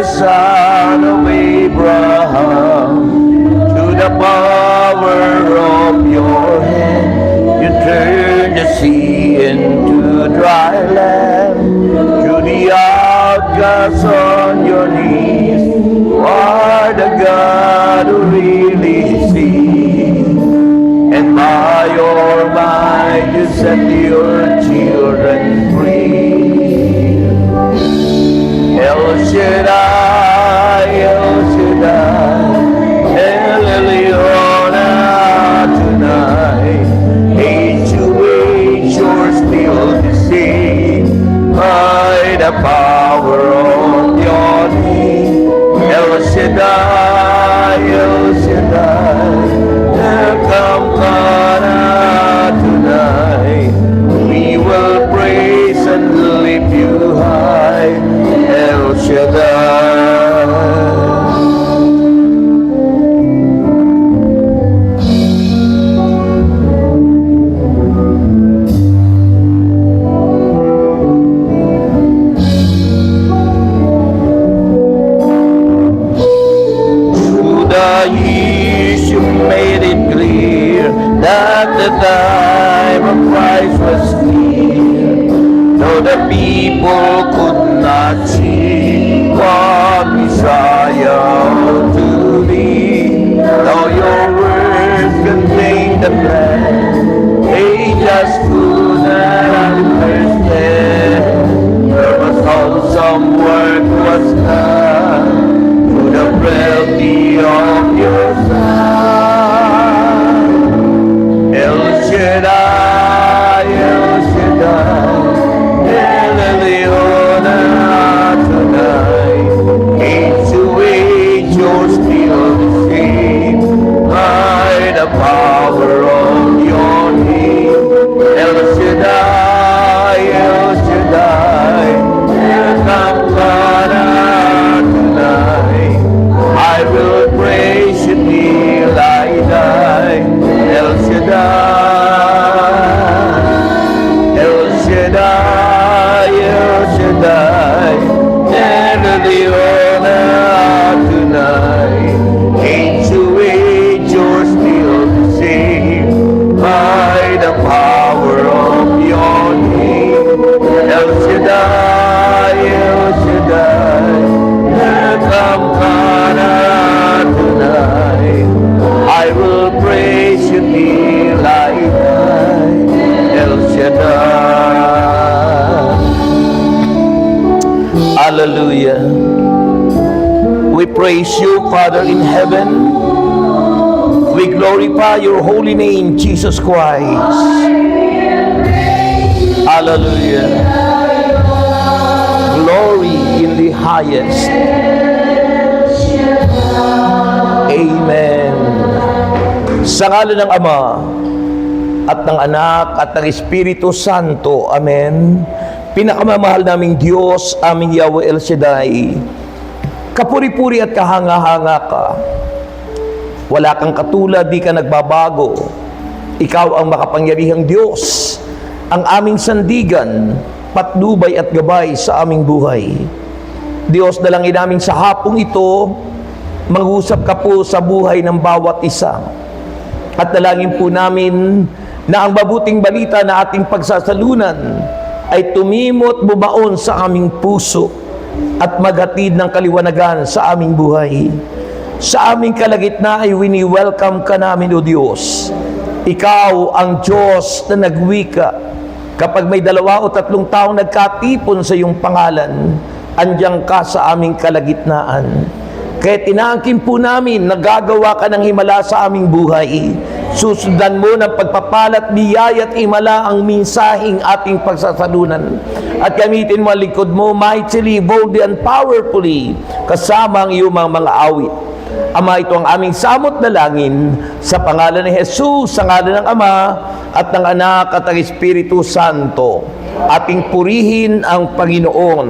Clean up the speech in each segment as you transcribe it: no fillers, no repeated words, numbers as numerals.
son of Abraham. To the power of your hand, you turn the sea into dry land. To the outcasts on your knees, you are the God who really sees. And by your might you set your children free. El Shaddai, El Shaddai, El Elyon tonight. Age to age you're still the same, by the power of your name. El Shaddai, El Shaddai, come tonight. We will praise and lift you high, El Shaddai. That the time of Christ was near, though the people could not see what Messiah to be. Though your words contain the plan, they just could not understand. There was also some work was done through the frailty of your Son. El Shaddai, El Shaddai, El Elyon tonight. Age to age you're still the same, by the power of your name. El Shaddai, El Shaddai, come tonight. I will praise you till I die. El Shaddai, El Shaddai, El Shaddai, El Elyon tonight. Age to age you're still the same, by the power of your name. El Shaddai, El Shaddai, come tonight. I will praise you till I die, El Shaddai. Hallelujah. We praise you, Father in heaven. We glorify your holy name, Jesus Christ. Hallelujah. Glory in the highest. Amen. Sa ngalan ng Ama, at ng Anak, at ng Espiritu Santo. Amen. Pinakamamahal naming Diyos, aming Yahweh El Shaddai, kapuri-puri at kahanga-hanga ka. Wala kang katulad, di ka nagbabago. Ikaw ang makapangyarihang Diyos, ang aming sandigan, patnubay at gabay sa aming buhay. Diyos, dalangin namin sa hapong ito, mag-usap ka po sa buhay ng bawat isa. At dalangin po namin na ang mabuting balita na ating pagsasalunan ay tumimot bumaon sa aming puso at maghatid ng kaliwanagan sa aming buhay. Sa aming kalagitnaan ay wini-welcome ka namin, O Diyos. Ikaw ang Diyos na nagwika. Kapag may 2 o 3 taong nagkatipon sa iyong pangalan, andiyan ka sa aming kalagitnaan. Kaya tinaangkin po namin, nagagawa ka ng himala sa aming buhay. Susundan mo ng pagpapalat, biyaya at himala ang minsaheng ating pagsasalunan. At gamitin mo ang likod mo mightily, boldly, and powerfully, kasama ang iyong mga awit. Ama, ito ang aming samot dalangin sa pangalan ni Jesus, sa ngalan ng Ama at ng Anak at ng Espiritu Santo. Ating purihin ang Panginoon.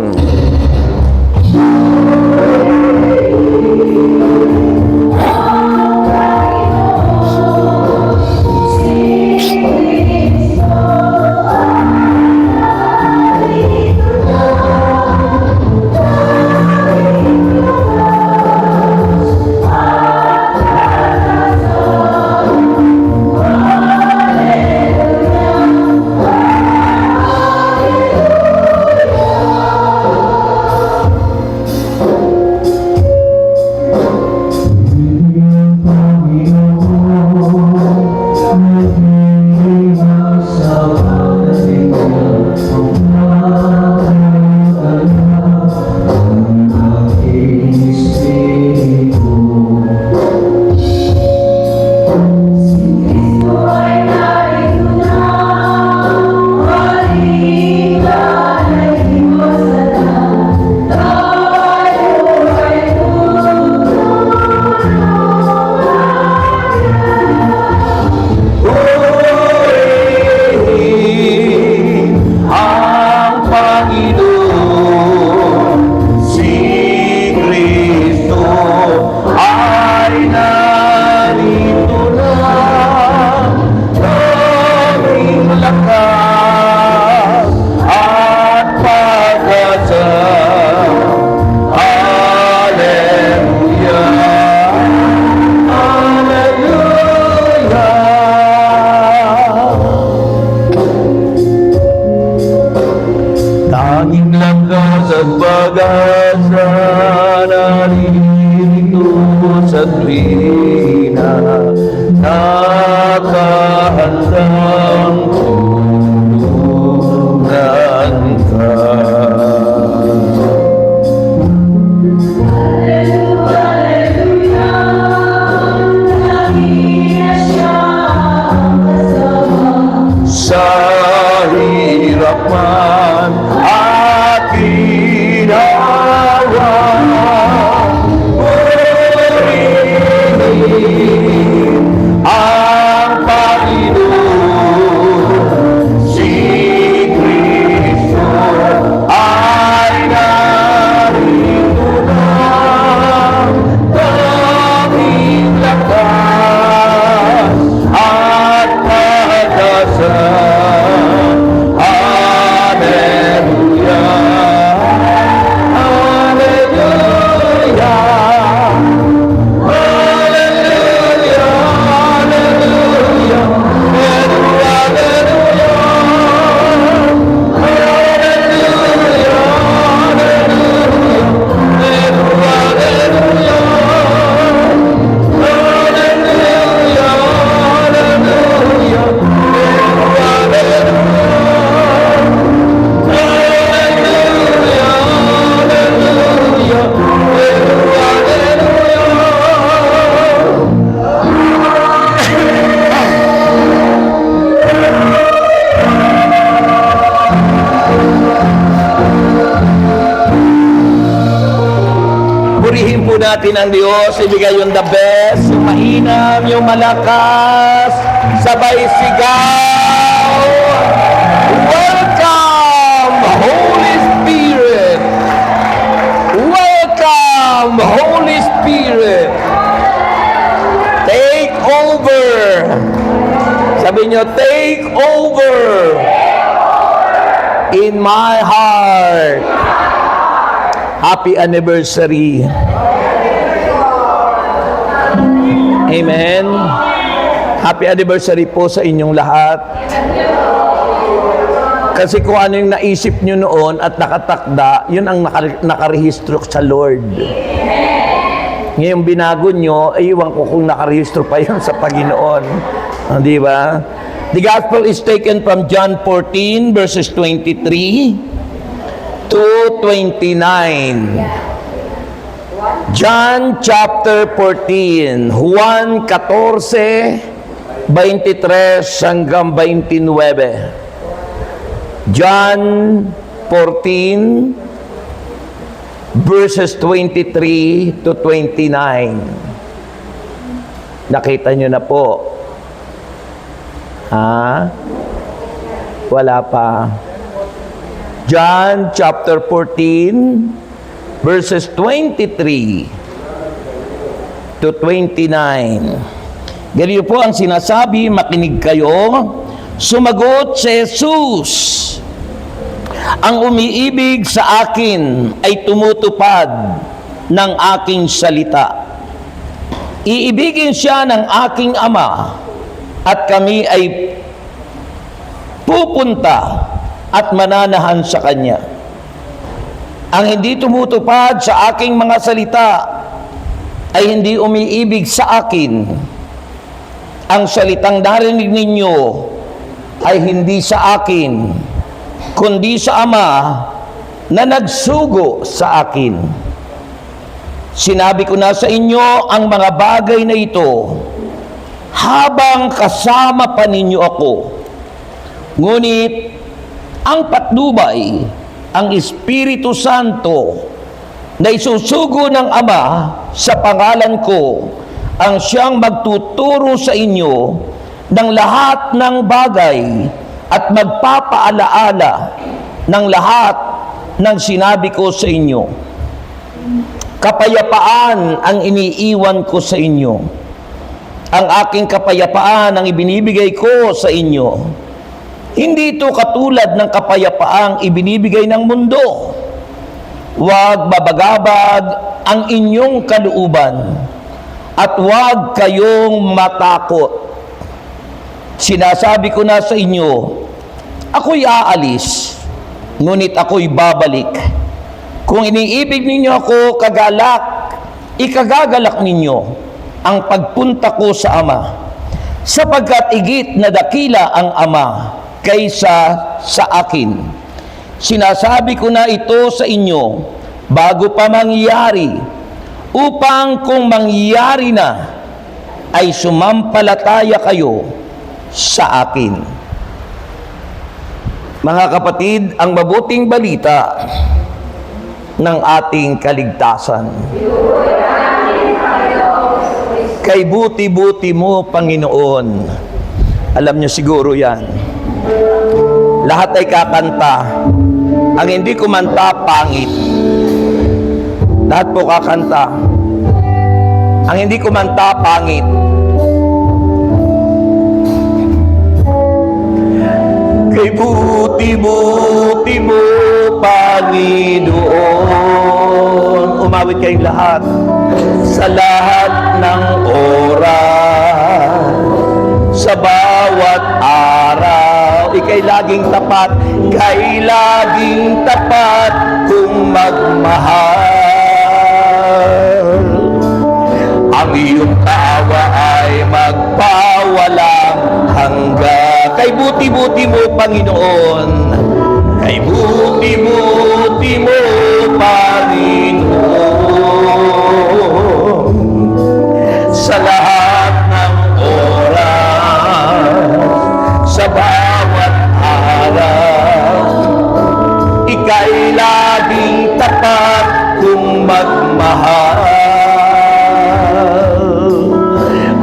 naririto sa tuwina, nakahandang tulungan ka. Sa hirap man at ginawa, purihin ang Panginoon. Si Kristo ay narito na, daming lakas at pag-asa. Purihin po natin ang Diyos, ibigay yung the best, yung mainam, yung malakas, sabay sigaw. Welcome, Holy Spirit! Welcome, Holy Spirit! Take over! Sabi nyo, take over! In my heart! Happy anniversary. Amen. Happy anniversary po sa inyong lahat. Kasi kung ano yung naisip nyo noon at nakatakda, yun ang nakarehistro sa Lord. Ngayong binago nyo, ay iwan ko kung nakarehistro pa yun sa Panginoon. Di ba? The gospel is taken from John 14 verses 23 to 29. John chapter 14, Juan 14, 23 hanggang 29. John 14 verses 23 to 29. Nakita nyo na po. Ha? Wala pa. John chapter 14 verses 23 to 29. Ganito po ang sinasabi, makinig kayo. Sumagot si Jesus, ang umiibig sa akin ay tumutupad ng aking salita. Iibigin siya ng aking Ama at kami ay pupunta at mananahan sa Kanya. Ang hindi tumutupad sa aking mga salita ay hindi umiibig sa akin. Ang salitang narinig ninyo ay hindi sa akin, kundi sa Ama na nagsugo sa akin. Sinabi ko na sa inyo ang mga bagay na ito habang kasama pa ninyo ako. Ngunit ang patnubay, ang Espiritu Santo na isusugo ng Ama sa pangalan ko, ang siyang magtuturo sa inyo ng lahat ng bagay at magpapaalaala ng lahat ng sinabi ko sa inyo. Kapayapaan ang iniiwan ko sa inyo. Ang aking kapayapaan ang ibinibigay ko sa inyo. Hindi ito katulad ng kapayapaang ibinibigay ng mundo. Huwag babagabag ang inyong kalooban at huwag kayong matakot. Sinasabi ko na sa inyo, ako'y aalis, ngunit ako'y babalik. Kung iniibig ninyo ako, ikagagalak ninyo ang pagpunta ko sa Ama, sapagkat higit na dakila ang Ama kaysa sa akin. Sinasabi ko na ito sa inyo bago pa mangyari, upang kung mangyari na, ay sumampalataya kayo sa akin. Mga kapatid, ang mabuting balita ng ating kaligtasan. Kay buti-buti mo, Panginoon. Alam niyo siguro yan. Lahat ay kakanta. Ang hindi kumanta, pangit. Lahat po kakanta. Ang hindi kumanta, pangit. Kay buti-buti mo, Panginoon. Umawit kayong lahat. Sa lahat ng oras, sa bawat araw, ika'y laging tapat, kay laging tapat kung magmahal. Ang iyong tawa ay magpawalang hanggan. Kay buti-buti mo, Panginoon. Kay buti-buti mo, Panginoon. Sa lahat ng oras, sa bawat araw, ika'y laging tapat kung magmahal.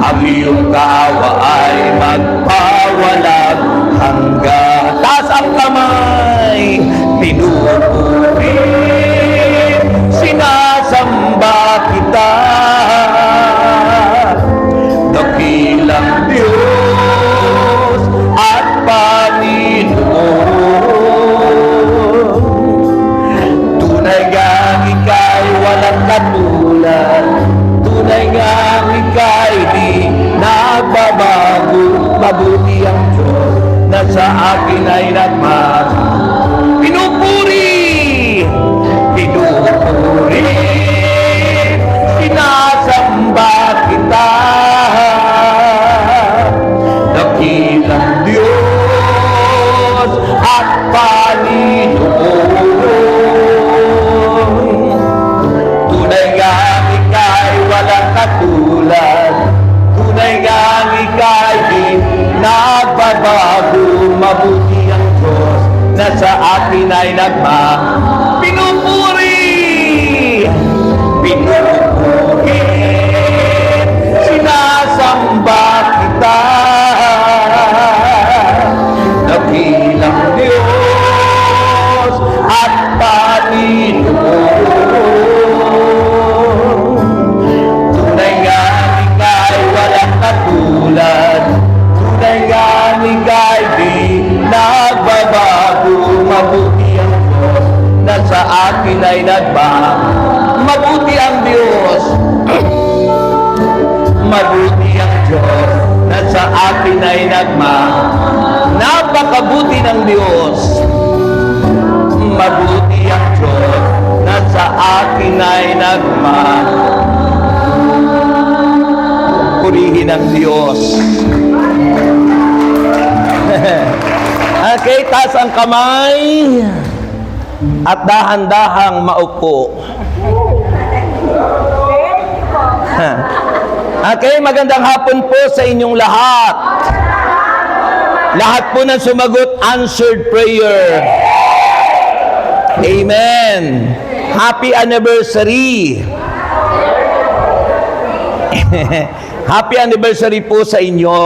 Ang iyong kawa ay magpawalang hanggan. Taas ang kamay, pinupuri, sinasamba kita. Dakilang Diyos at Panginoon. Tunay ngang ika'y walang katulad. Tunay ngang ika'y di nagbabago. Mabuti ang Diyos na sa akin ay nagmamahal. Pinupuri, pinupuri, sinasamba kita. Dakilang Diyos at Panginoon. Tunay nga ika'y walang katulad. Tunay nga ika'y di nagbabago. Mabuti ang Diyos na sa akin ay nagmamahal. Pinupuri, pinupuri, sinasamba kita. Dakilang Diyos at Panginoon. Tunay nga ika'y walang katulad. Tunay nga ika'y di nagbabago. Mabuti ang Diyos na sa akin ay nagmamahal. Mabuti ang Diyos. Mabuti ang Diyos na sa akin ay nagmamahal. Napakabuti ng Diyos. Mabuti ang Diyos na sa akin ay nagmamahal. Purihin ang Diyos. Okay, taas ang kamay at dahan-dahang maupo. Okay, magandang hapon po sa inyong lahat. Lahat po na sumagot, answered prayer. Amen. Happy anniversary. Happy anniversary po sa inyo.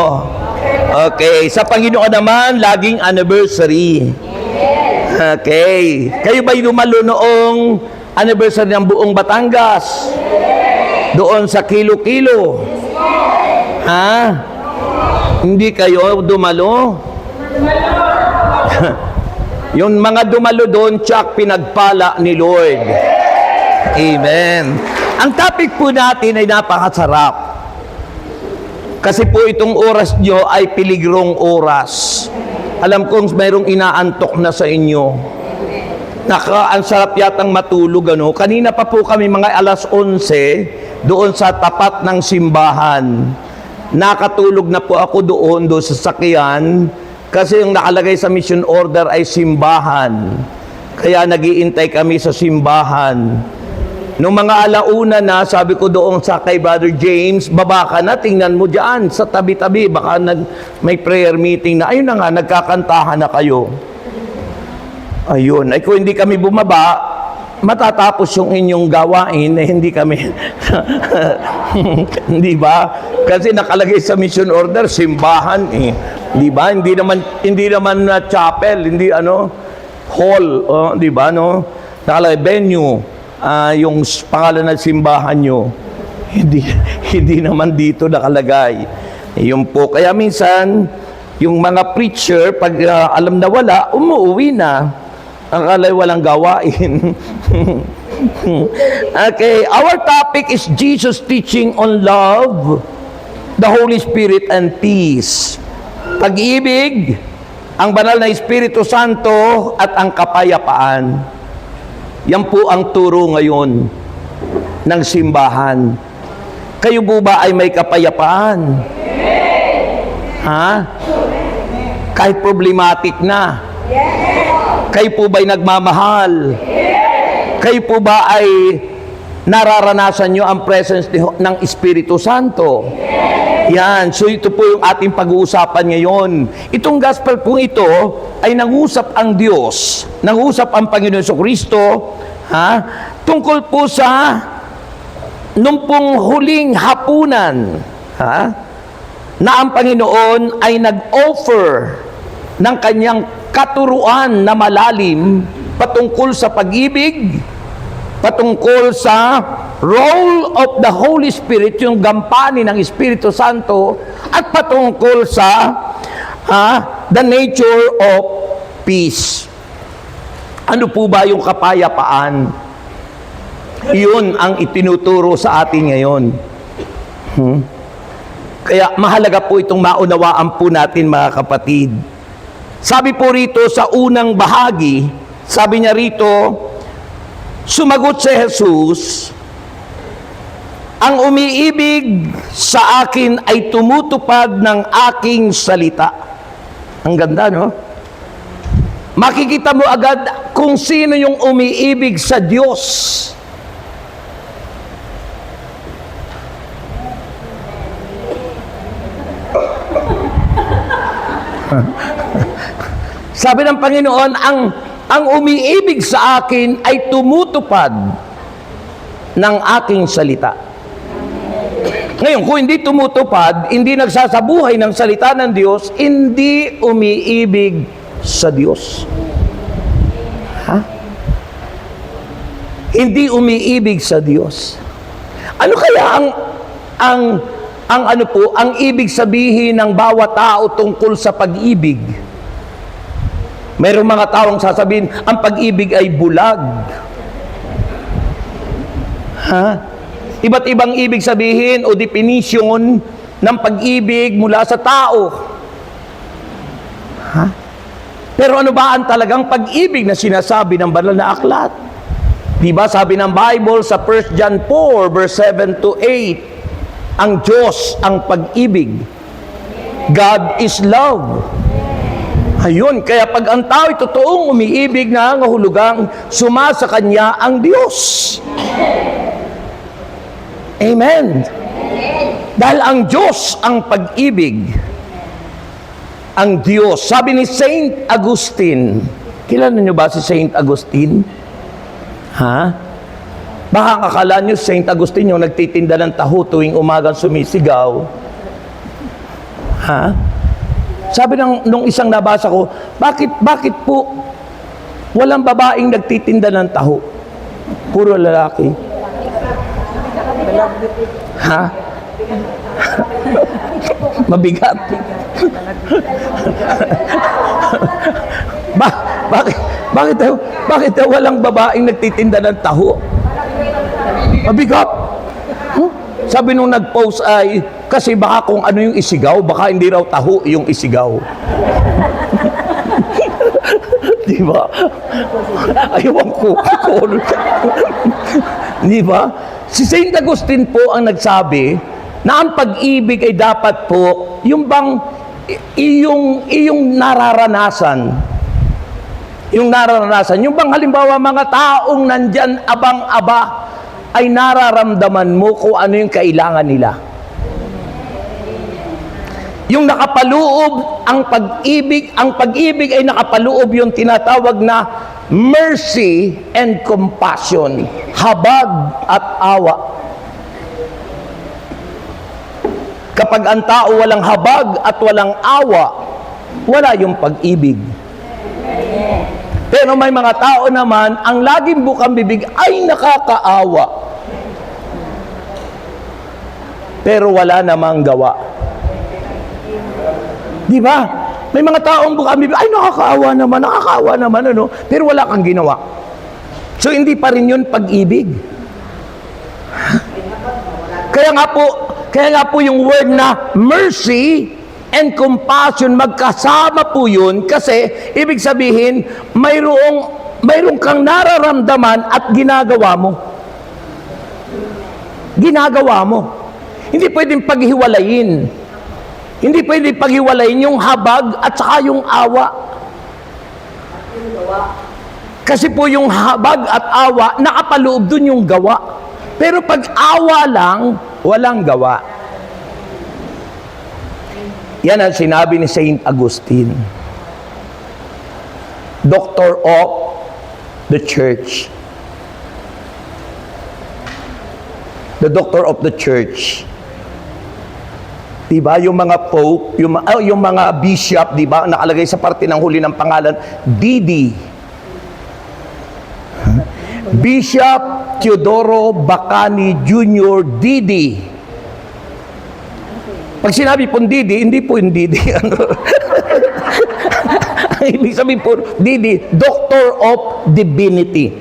Okay, sa Panginoon naman, laging anniversary. Okay. Kayo ba'y dumalo noong anniversary ng buong Batangas? Doon sa Kilo-Kilo? Ha? Hindi kayo dumalo? Yung mga dumalo doon, tsak pinagpala ni Lord. Amen. Ang topic po natin ay napakasarap. Kasi po itong oras nyo ay piligrong oras. Alam kong mayroong inaantok na sa inyo. Ang sarap yatang matulog, ano? Kanina pa po kami mga alas 11 doon sa tapat ng simbahan. Nakatulog na po ako doon sa sakyan kasi yung nakalagay sa mission order ay simbahan. Kaya nagiintay kami sa simbahan. Nung mga alauna na, sabi ko doon sa kay Brother James, baba ka na, tingnan mo dyan sa tabi-tabi, baka may prayer meeting na. Ayun na nga, nagkakantahan na kayo. Ayun, ay kung hindi kami bumaba, matatapos yung inyong gawain, hindi kami, hindi ba? Kasi nakalagay sa mission order, simbahan eh. Di ba? Hindi naman chapel, hindi hall, di ba, no? Nakalagay venue, yung pangalan ng simbahan nyo. Hindi naman dito nakalagay. Yun po. Kaya minsan, yung mga preacher, pag alam na wala, umuwi na. Akala walang gawain. Okay, our topic is Jesus teaching on love, the Holy Spirit, and peace. Pag-ibig, ang banal na Espiritu Santo, at ang kapayapaan. Yan po ang turo ngayon ng simbahan. Kayo po ba ay may kapayapaan? Ha? Kahit problematic na? Kayo po ba'y nagmamahal? Kayo po ba ay nararanasan nyo ang presence ng Espiritu Santo? Yan. So ito po yung ating pag-uusapan ngayon. Itong gospel po ito ay nangusap ang Diyos, nangusap ang Panginoon Jesucristo, tungkol po sa nung pong huling hapunan, na ang Panginoon ay nag-offer ng kanyang katuruan na malalim patungkol sa pag-ibig, patungkol sa role of the Holy Spirit, yung gampanin ng Espiritu Santo, at patungkol sa the nature of peace. Ano po ba yung kapayapaan? Iyon ang itinuturo sa atin ngayon. Kaya mahalaga po itong maunawaan po natin, mga kapatid. Sabi po rito sa unang bahagi, sabi niya rito, sumagot si Jesus, ang umiibig sa akin ay tumutupad ng aking salita. Ang ganda, no? Makikita mo agad kung sino yung umiibig sa Diyos. Sabi ng Panginoon, ang umiibig sa akin ay tumutupad ng aking salita. Ngayon, kung hindi tumutupad, hindi nagsasabuhay ng salita ng Diyos, hindi umiibig sa Diyos. Hindi umiibig sa Diyos. Ano kaya ang ibig sabihin ng bawat tao tungkol sa pag-ibig? Mayroong mga taong sasabihin, ang pag-ibig ay bulag. Iba't ibang ibig sabihin o definition ng pag-ibig mula sa tao. Pero ano ba ang talagang pag-ibig na sinasabi ng banal na aklat? Diba sabi ng Bible sa 1 John 4 verse 7 to 8, ang Diyos ang pag-ibig. God is love. Ayun, kaya pag ang tao ay totoong umiibig na ngahulugang sumasa kanya ang Diyos. Amen. Dahil ang Diyos ang pag-ibig. Ang Diyos. Sabi ni Saint Augustine, kilala niyo ba si Saint Augustine? Baka akala niyo Saint Augustine yung nagtitinda ng taho tuwing umagang sumisigaw. Sabi nung isang nabasa ko, bakit po walang babaeng nagtitinda ng taho? Puro lalaki. Mabigat. Bakit walang babaeng nagtitinda ng taho? Mabigat. Sabi nung nag-post ay, kasi baka kung ano yung isigaw, baka hindi raw taho yung isigaw. Di ba? Ayawan ko. Di ba? Si Saint Agustin po ang nagsabi na ang pag-ibig ay dapat po yung bang iyong nararanasan. Yung nararanasan. Yung bang halimbawa mga taong nandyan abang-aba ay nararamdaman mo kung ano yung kailangan nila. Yung nakapaloob ang pag-ibig ay nakapaloob yung tinatawag na mercy and compassion, habag at awa. Kapag ang tao walang habag at walang awa, wala yung pag-ibig. Pero may mga tao naman, ang laging bukang bibig ay nakakaawa. Pero wala namang gawa. Di ba? May mga taong bukang bibig, ay nakakaawa naman, ano? Pero wala kang ginawa. So hindi pa rin yun pag-ibig. Kaya nga po yung word na mercy and compassion, magkasama po yun kasi ibig sabihin, mayroong kang nararamdaman at ginagawa mo. Ginagawa mo. Hindi pwedeng paghiwalayin. Hindi pwedeng paghiwalayin yung habag at saka yung awa. Kasi po yung habag at awa, nakapaloob dun yung gawa. Pero pag awa lang, walang gawa. Yan ang sinabi ni Saint Agustin, Doctor of the Church. The Doctor of the Church. Diba? Yung mga pope, yung mga bishop, diba? Nakalagay sa parte ng huli ng pangalan, DD. Bishop Teodoro Bacani Jr. DD. Pag sinabi pong Didi, hindi po yung Didi. Ibig sabihin po, Didi, Doctor of Divinity.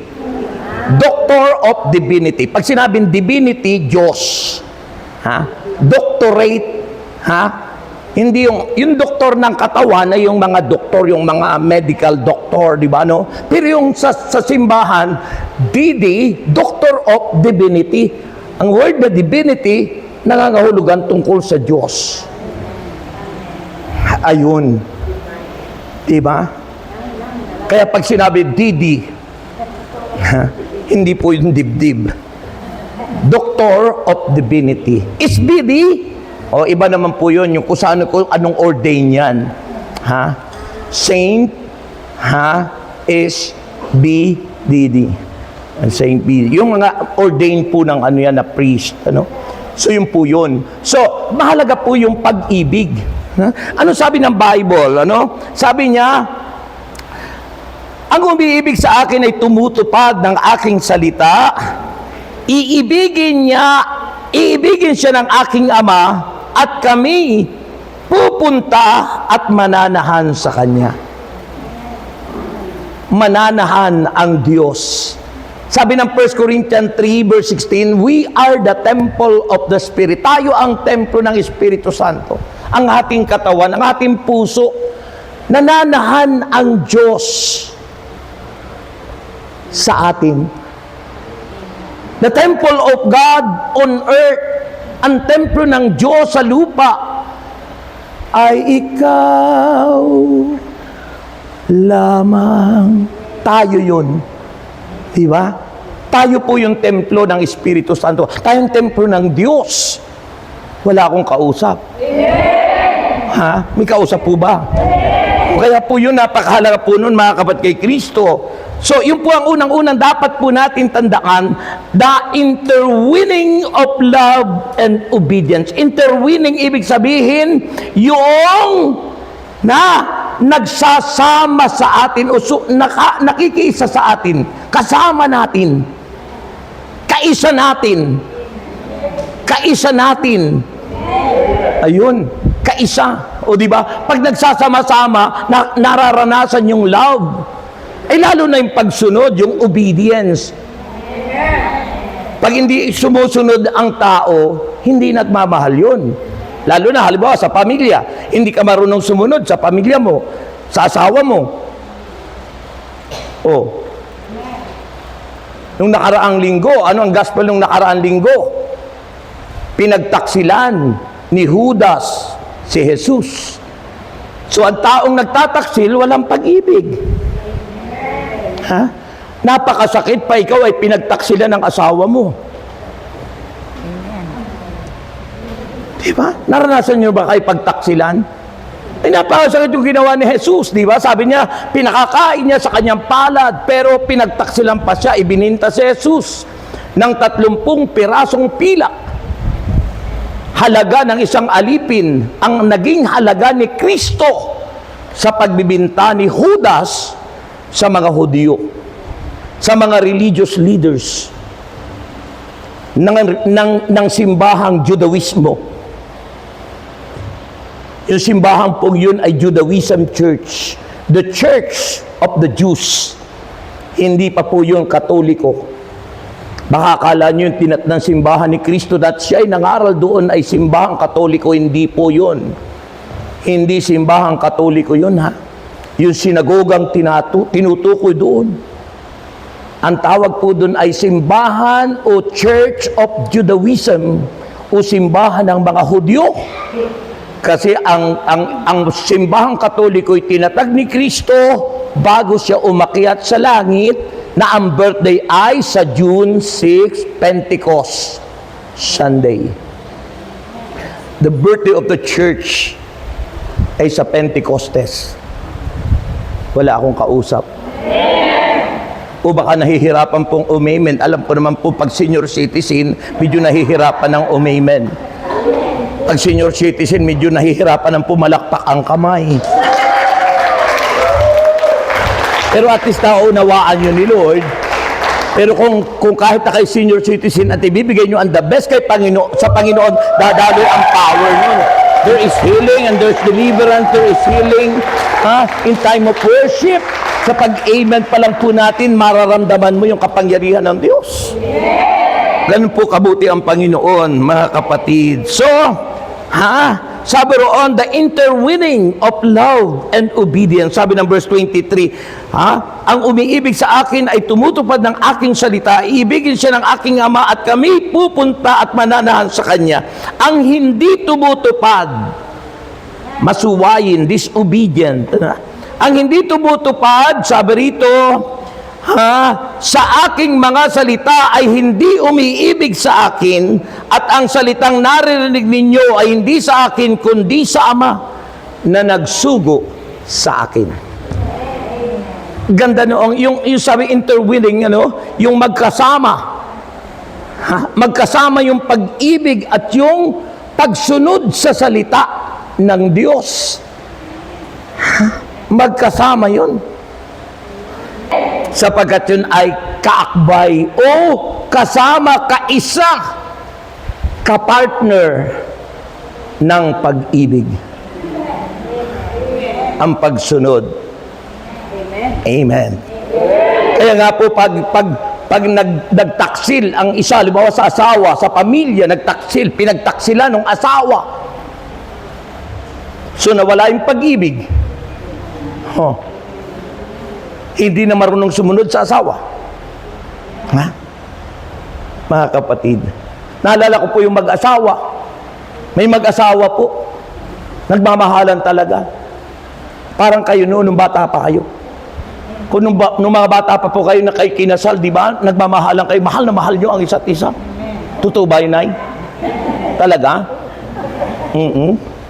Doctor of Divinity. Pag sinabing Divinity, Diyos. Ha? Doctorate. Ha? Hindi yung doktor ng katawan ay yung mga doktor, yung mga medical doctor, di ba, no? Pero yung sa simbahan, Didi, Doctor of Divinity. Ang word na divinity, nangangahulugan tungkol sa Diyos. Ayun. Diba? Kaya pag sinabi Didi, hindi po yung dibdib. Doctor of Divinity. Is BD? O iba naman po yun, yung kung saan, kung anong ordain yan. Ha? Saint, ha? Is BDD. Saint BD. Yung mga ordain po ng ano yan, na priest. Ano? So, yun po yun. So, mahalaga po yung pag-ibig. Ano sabi ng Bible? Ano? Sabi niya, ang umiibig sa akin ay tumutupad ng aking salita. Iibigin siya ng aking Ama, at kami pupunta at mananahan sa Kanya. Mananahan ang Diyos. Sabi ng 1 Corinthians 3 verse 16, we are the temple of the Spirit. Tayo ang templo ng Espiritu Santo. Ang ating katawan, ang ating puso, nananahan ang Diyos sa atin. The temple of God on earth, ang templo ng Diyos sa lupa, ay ikaw lamang. Tayo yun. Diba? Tayo po yung templo ng Espiritu Santo. Tayo yung templo ng Diyos. Wala akong kausap. Ha? May kausap po ba? Kaya po yun, napakahalaga po nun, mga kapatid kay Kristo. So, yun po ang unang-unang dapat po natin tandaan, the intertwining of love and obedience. Intertwining, ibig sabihin, yung nagsasama sa atin o nakikiisa sa atin, kasama natin, kaisa natin, ayun, kaisa. O di ba? Pag nagsasama-sama, nararanasan yung love. Ay lalo na yung pagsunod, yung obedience. Pag hindi sumusunod ang tao, hindi nagmamahal yun. Lalo na, halimbawa, sa pamilya. Hindi ka marunong sumunod sa pamilya mo, sa asawa mo. Oh. Nung nakaraang linggo, ano ang gospel nung nakaraang linggo? Pinagtaksilan ni Judas si Jesus. So ang taong nagtataksil, walang pag-ibig. Ha? Napakasakit pa ikaw ay pinagtaksilan ng asawa mo. Diba? Naranasan nyo ba kayo pagtaksilan? Ay napakasakit yung ginawa ni Jesus, di ba? Sabi niya, pinakakain niya sa kanyang palad, pero pinagtaksilan pa siya, ibininta si Jesus ng 30 pirasong pilak. Halaga ng isang alipin, ang naging halaga ni Kristo sa pagbibinta ni Judas sa mga Hudyo, sa mga religious leaders ng simbahang Judaismo. Yung simbahan po yun ay Judaism Church. The Church of the Jews. Hindi pa po yun Katoliko. Baka akala nyo yung tinatnang simbahan ni Kristo at siya ay nangaral doon ay simbahang Katoliko. Hindi po yun. Hindi simbahang Katoliko yun, ha? Yung sinagogang tinutukoy doon. Ang tawag po doon ay simbahan o Church of Judaism o simbahan ng mga Hudyo. Kasi ang simbahang Katoliko ay tinatag ni Kristo bago siya umakyat sa langit na ang birthday ay sa June 6, Pentecost Sunday. The birthday of the church ay sa Pentecostes. Wala akong kausap. O baka nahihirapan pong umamen. Alam ko naman po pag senior citizen, medyo nahihirapan ng umamen. Pag senior citizen, medyo nahihirapan ng pumalakpak ang kamay. Pero at least naunawaan nyo ni Lord. Pero kung kahit na kayo senior citizen at ibibigay nyo ang the best kay sa Panginoon, dadalo ang power nyo. There is healing and there's deliverance, there is healing. In time of worship, sa pag-amen pa lang po natin, mararamdaman mo yung kapangyarihan ng Diyos. Ganun po kabuti ang Panginoon, mga kapatid. So, sabi roon, the interwinning of love and obedience. Sabi ng verse 23, ang umiibig sa akin ay tumutupad ng aking salita, iibigin siya ng aking Ama at kami pupunta at mananahan sa Kanya. Ang hindi tumutupad, masuwayin, disobedient. Ang hindi tumutupad, sabi rito, sa aking mga salita ay hindi umiibig sa akin at ang salitang naririnig ninyo ay hindi sa akin kundi sa Ama na nagsugo sa akin. Ganda noong yung sabi interwinning, yung magkasama. Magkasama yung pag-ibig at yung pagsunod sa salita ng Diyos. Magkasama yun. Sapagkat yun ay kaakbay o kasama, kaisa, kapartner ng pag-ibig. Ang pagsunod. Amen. Kaya nga po pag nagtaksil ang isa, halimbawa sa asawa, sa pamilya, pinagtaksila ng asawa. So nawala yung pag-ibig. Hindi na marunong sumunod sa asawa. Mga kapatid, naalala ko po yung mag-asawa. May mag-asawa po. Nagmamahalan talaga. Parang kayo noon, nung bata pa kayo. Kung nung mga bata pa po kayo na kayo kinasal, di ba? Nagmamahalan kayo. Mahal na mahal nyo ang isa't isa. Totoo ba yun, Nay? Talaga?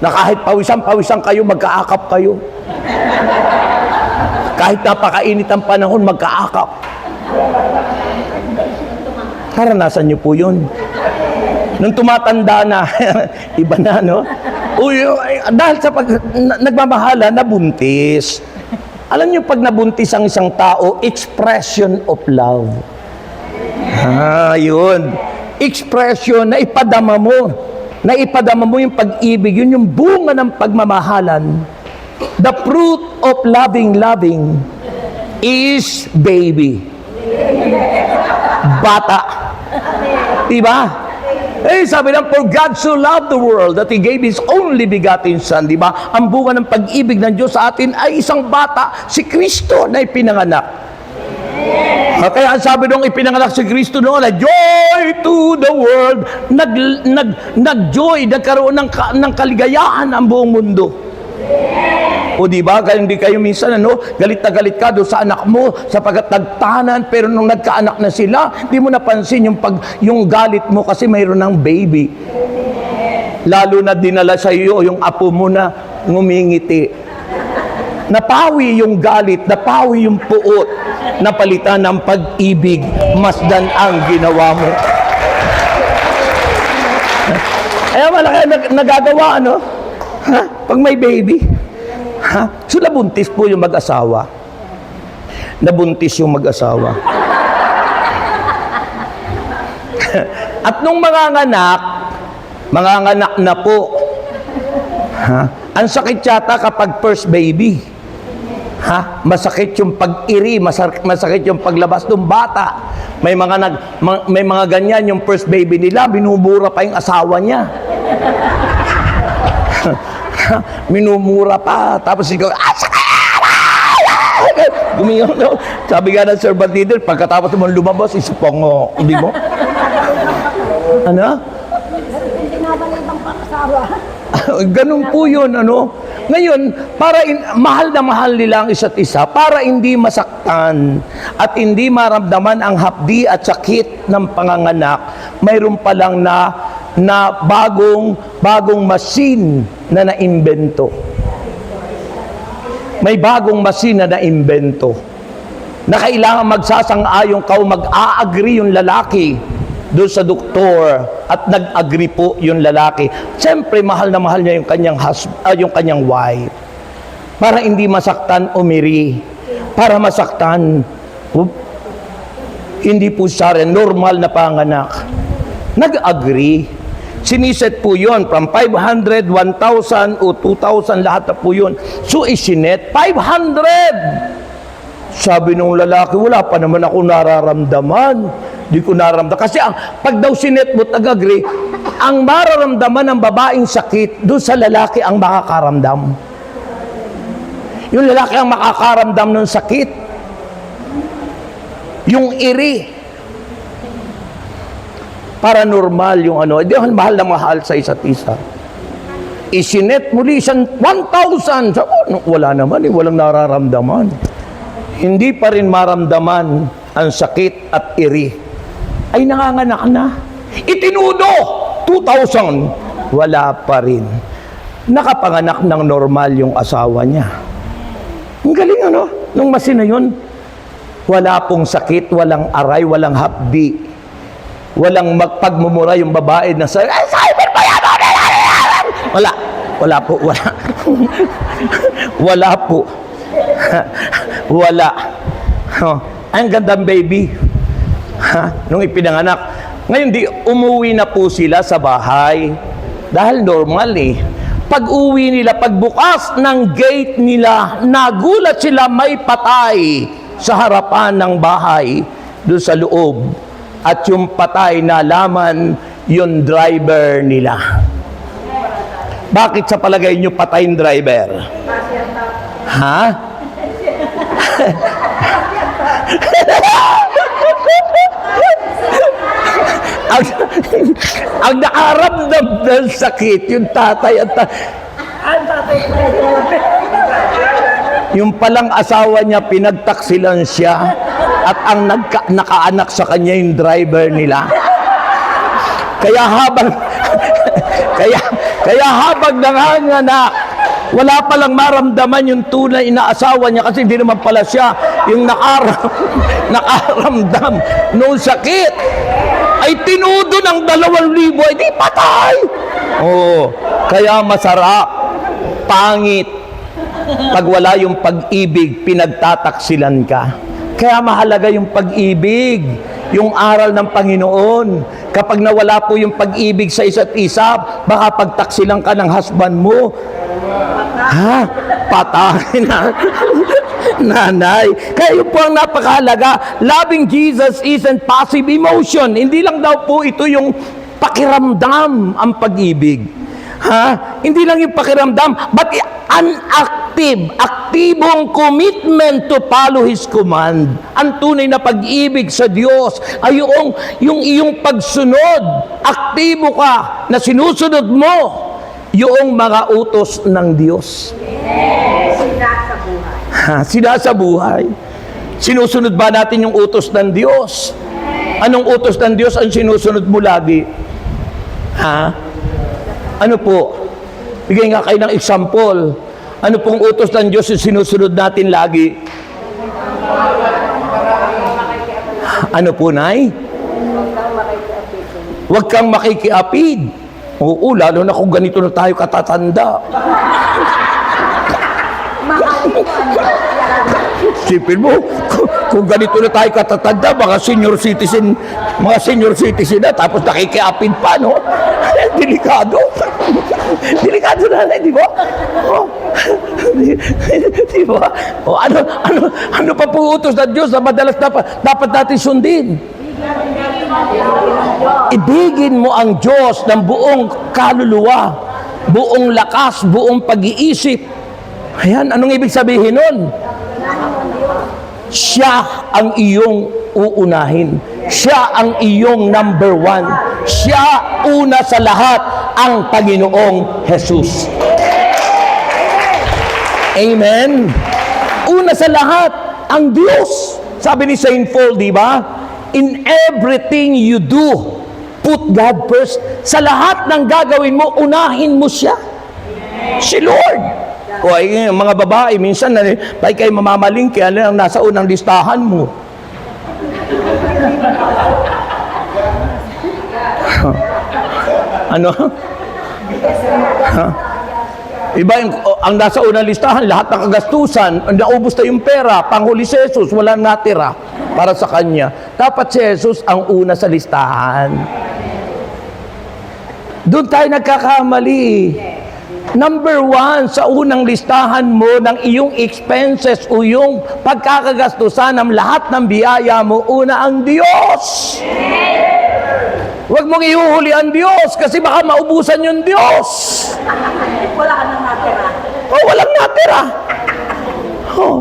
Na kahit pawisan kayo, magkaakap kayo. Kahit napakainit ang panahon, magkaakap. Karanasan niyo po yun. Nung tumatanda na, iba na, no? Dahil sa nagmamahala, nabuntis. Alam niyo, pag nabuntis ang isang tao, expression of love. Yun. Expression na ipadama mo. Na ipadama mo yung pag-ibig. Yun yung bunga ng pagmamahalan. The fruit of loving is baby. Bata. Diba? Sabi lang, for God so loved the world that He gave His only begotten Son. Diba? Ang bunga ng pag-ibig ng Diyos sa atin ay isang bata, si Kristo na ipinanganak. Kaya ang sabi nung ipinanganak si Kristo noon, joy to the world. Nag-joy, nagkaroon ng kaligayahan ang buong mundo. O di ba? Kaya hindi kayo minsan galit na galit ka doon sa anak mo sapagkat nagtahanan, pero nung nagkaanak na sila, hindi mo napansin yung galit mo kasi mayroon ng baby. Lalo na dinala sa iyo yung apo mo na ngumingiti. Napawi yung galit, napawi yung puot, napalitan ng pag-ibig, masdan ang ginawa mo. Kaya malaki nagagawa, ha? Pag may baby. Ha? So nabuntis po yung mag-asawa. Nabuntis yung mag-asawa. At nung manganganak na po. Ha? Ang sakit yata kapag first baby. Ha? Masakit yung pag-iri, masakit yung paglabas ng bata. May mga ganyan yung first baby nila, binubura pa yung asawa niya. Minumura pa, tapos ikaw, gumingaw, no? Sabi nga ng servant leader, pagkatapos mo lumabas, isipongo, hindi mo? Ano? Ganun po yun, Ngayon, mahal na mahal nila ang isa't isa, para hindi masaktan at hindi maramdaman ang hapdi at sakit ng panganganak, mayroon pa lang na bagong machine na naimbento. May bagong machine na naimbento na kailangan magsasang-ayon ka o mag-a-agree yung lalaki doon sa doktor at nag-agree po yung lalaki. Siyempre, mahal na mahal niya yung kanyang wife. Para hindi masaktan, umiri. Para masaktan, hindi po siya rin normal na panganak. Nag-agree. Siniset po yun from 500, 1,000 o 2,000, lahat na po yun. So, isinet 500. Sabi nung lalaki, wala pa naman ako nararamdaman. Di ko nararamdaman. Kasi pag daw sinet mo, nag-agree, ang mararamdaman ng babaeng sakit, doon sa lalaki ang makakaramdam. Yung lalaki ang makakaramdam ng sakit. Yung iri. Paranormal yung Hindi mahal na mahal sa isa't isa. Isinet muli isang 1,000. Wala naman walang nararamdaman. Hindi pa rin maramdaman ang sakit at iri. Ay nanganganak na. Itinudo! 2,000. Wala pa rin. Nakapanganak ng normal yung asawa niya. Ang galing nung masin na yun. Wala pong sakit, walang aray, walang hapdi. Walang magpagmumura yung babae na cyber pa yan! Wala po. Wala po. Wala. Ang gandang baby. Nung ipinanganak. Ngayon, umuwi na po sila sa bahay. Dahil normal Pag uwi nila, pagbukas ng gate nila, nagulat sila may patay sa harapan ng bahay doon sa loob. At yung patay nalaman yung driver nila. Bakit sa palagay nyo patay yung driver? Ha? ang nakaramdam ng sakit, yung tatay at yung palang asawa niya, pinagtaksilan siya at ang nakaanak sa kanya yung driver nila. Kaya habang nanganganak, wala palang maramdaman yung tunay na asawa niya kasi hindi naman pala siya yung nakaramdam noong sakit. Ay tinudo ng 2,000, ay di patay. Kaya masarap, pangit, pag wala yung pag-ibig, pinagtataksilan ka. Kaya mahalaga yung pag-ibig, yung aral ng Panginoon. Kapag nawala po yung pag-ibig sa isa't isa, baka pagtaksilan ka ng husband mo. Patay na. Nanay. Kaya yun po ang napakahalaga. Loving Jesus isn't passive emotion. Hindi lang daw po ito yung pakiramdam ang pag-ibig. Hindi lang yung pakiramdam, but An aktibong commitment to follow His command. Ang tunay na pag-ibig sa Diyos ay yung iyong pagsunod. Aktibo ka na sinusunod mo yung mga utos ng Diyos. Sinasabuhay. Sinusunod ba natin yung utos ng Diyos? Anong utos ng Diyos ang sinusunod mo lagi? Ano po? Bigay nga kayo ng example. Ano pong utos ng Diyos yung sinusunod natin lagi? Ano po, Nay? Huwag kang makikiapid. Oo, lalo na kung ganito na tayo katatanda. Sipin mo, kung ganito na tayo katatanda, mga senior citizen na, tapos nakikiapid pa, no? Delikado. Delikado na, di ba? Oh. Di ba? Oh, ano pa po utos ng Diyos na madalas dapat natin sundin? Ibigin mo ang Diyos ng buong kaluluwa, buong lakas, buong pag-iisip. Ayan, anong ibig sabihin nun? Siya ang iyong uunahin. Siya ang iyong number one. Siya una sa lahat, ang Panginoong Jesus. Amen. Una sa lahat, ang Diyos. Sabi ni Saint Paul, di ba? In everything you do, put God first. Sa lahat ng gagawin mo, unahin mo siya. Si Lord. O ay, mga babae, minsan tayo kayo mamamalingki, ano ang nasa unang listahan mo? Ano? Iba ang nasa unang listahan, lahat ng kagastusan, naubos na yung pera, panghuli si Jesus, walang natira para sa Kanya. Dapat si Jesus ang una sa listahan. Doon tayo nagkakamali. Number one, sa unang listahan mo ng iyong expenses o yung pagkakagastusan ng lahat ng biyaya mo, una ang Diyos. Huwag mong ihuhuli ang Diyos kasi baka maubusan yung Diyos. Wala ka nang natira. Oh, walang natira. Oh.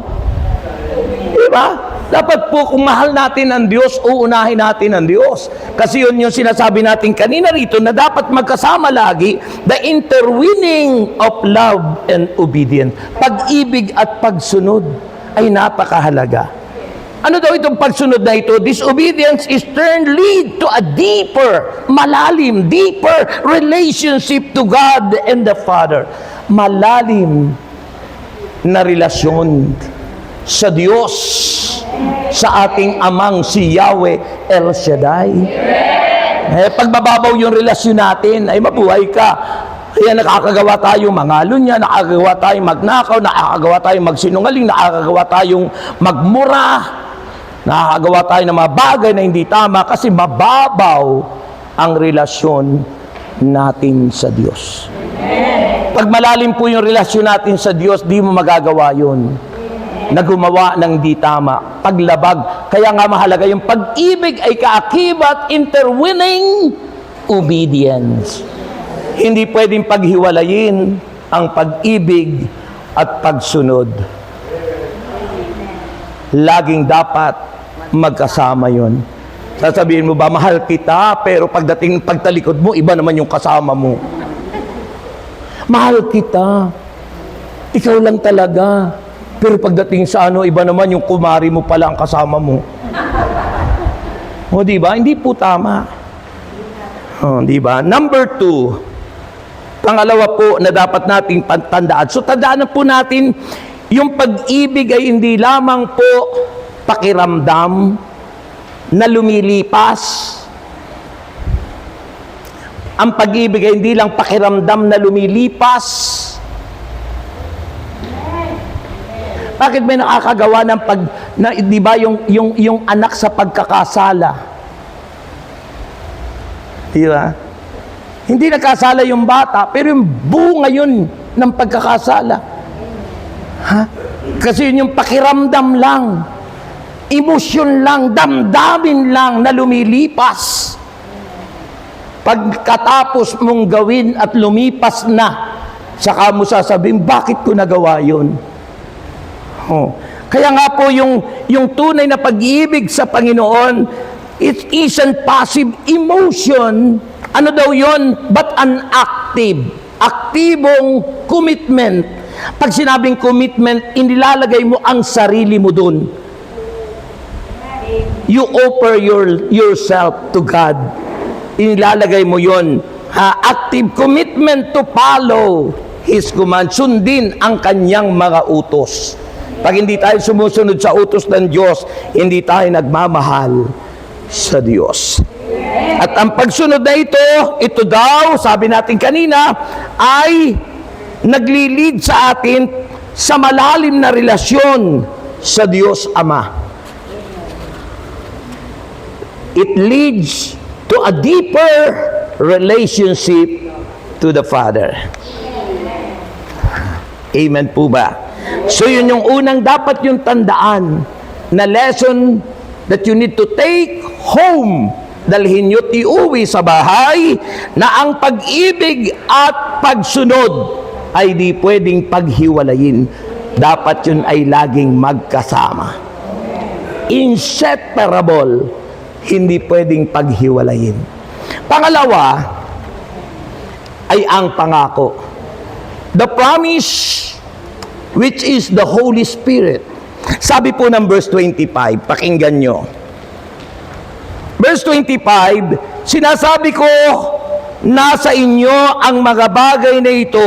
Diba? Dapat po kung mahal natin ang Diyos, uunahin natin ang Diyos. Kasi yun yung sinasabi natin kanina rito na dapat magkasama lagi the intertwining of love and obedience. Pag-ibig at pagsunod ay napakahalaga. Ano daw itong pagsunod na ito? Disobedience is turned lead to a deeper, malalim, deeper relationship to God and the Father. Malalim na relasyon sa Diyos, sa ating amang si Yahweh El Shaddai. Pagbababaw yung relasyon natin, ay mabuhay ka. Kaya nakakagawa tayong mangalunya, nakakagawa tayong magnakaw, nakakagawa tayong magsinungaling, nakakagawa tayong magmura, nakakagawa tayo ng mga bagay na hindi tama kasi mababaw ang relasyon natin sa Diyos. Pag malalim po yung relasyon natin sa Diyos, di mo magagawa yun na gumawa ng di tama, paglabag. Kaya nga mahalaga yung pag-ibig ay kaakibat, intertwining obedience. Hindi pwedeng paghiwalayin ang pag-ibig at pagsunod. Laging dapat magkasama yon. Sasabihin mo ba, mahal kita, pero pagtalikod mo, iba naman yung kasama mo. Mahal kita, ikaw lang talaga. Pero pagdating sa iba naman yung kumari mo pala ang kasama mo. O, di ba? Hindi po tama. O, di ba? Number 2, pangalawa po na dapat nating pagtandaan. So, tandaan na po natin, yung pag-ibig ay hindi lamang po pakiramdam na lumilipas. Ang pag-ibig ay hindi lang pakiramdam na lumilipas. Bakit may nakakagawa ng di ba yung anak sa pagkakasala? Di ba? Hindi nagkasala yung bata, pero yung bunga yun ng pagkakasala. Ha? Kasi yun yung pakiramdam lang, emosyon lang, damdamin lang na lumilipas. Pagkatapos mong gawin at lumipas na, saka mo sasabihin, bakit ko nagawa yun? Oh. Kaya nga po yung tunay na pag-ibig sa Panginoon, it isn't passive emotion. Ano daw yon? But an active. Aktibong commitment. Pag sinabing commitment, inilalagay mo ang sarili mo dun. You offer yourself to God. Inilalagay mo yon. Active commitment to follow His command. Sundin ang kanyang mga utos. Pag hindi tayo sumusunod sa utos ng Diyos, hindi tayo nagmamahal sa Diyos. At ang pagsunod na ito daw, sabi natin kanina, ay naglilid sa atin sa malalim na relasyon sa Diyos Ama. It leads to a deeper relationship to the Father. Amen po ba? So yun yung unang dapat yung tandaan na lesson that you need to take home. Dalhin nyo't iuwi sa bahay na ang pag-ibig at pagsunod ay di pwedeng paghiwalayin. Dapat yun ay laging magkasama. Inseparable. Hindi pwedeng paghiwalayin. Pangalawa ay ang pangako. The promise, which is the Holy Spirit. Sabi po ng verse 25, pakinggan nyo. Verse 25, sinasabi ko, nasa inyo ang mga bagay na ito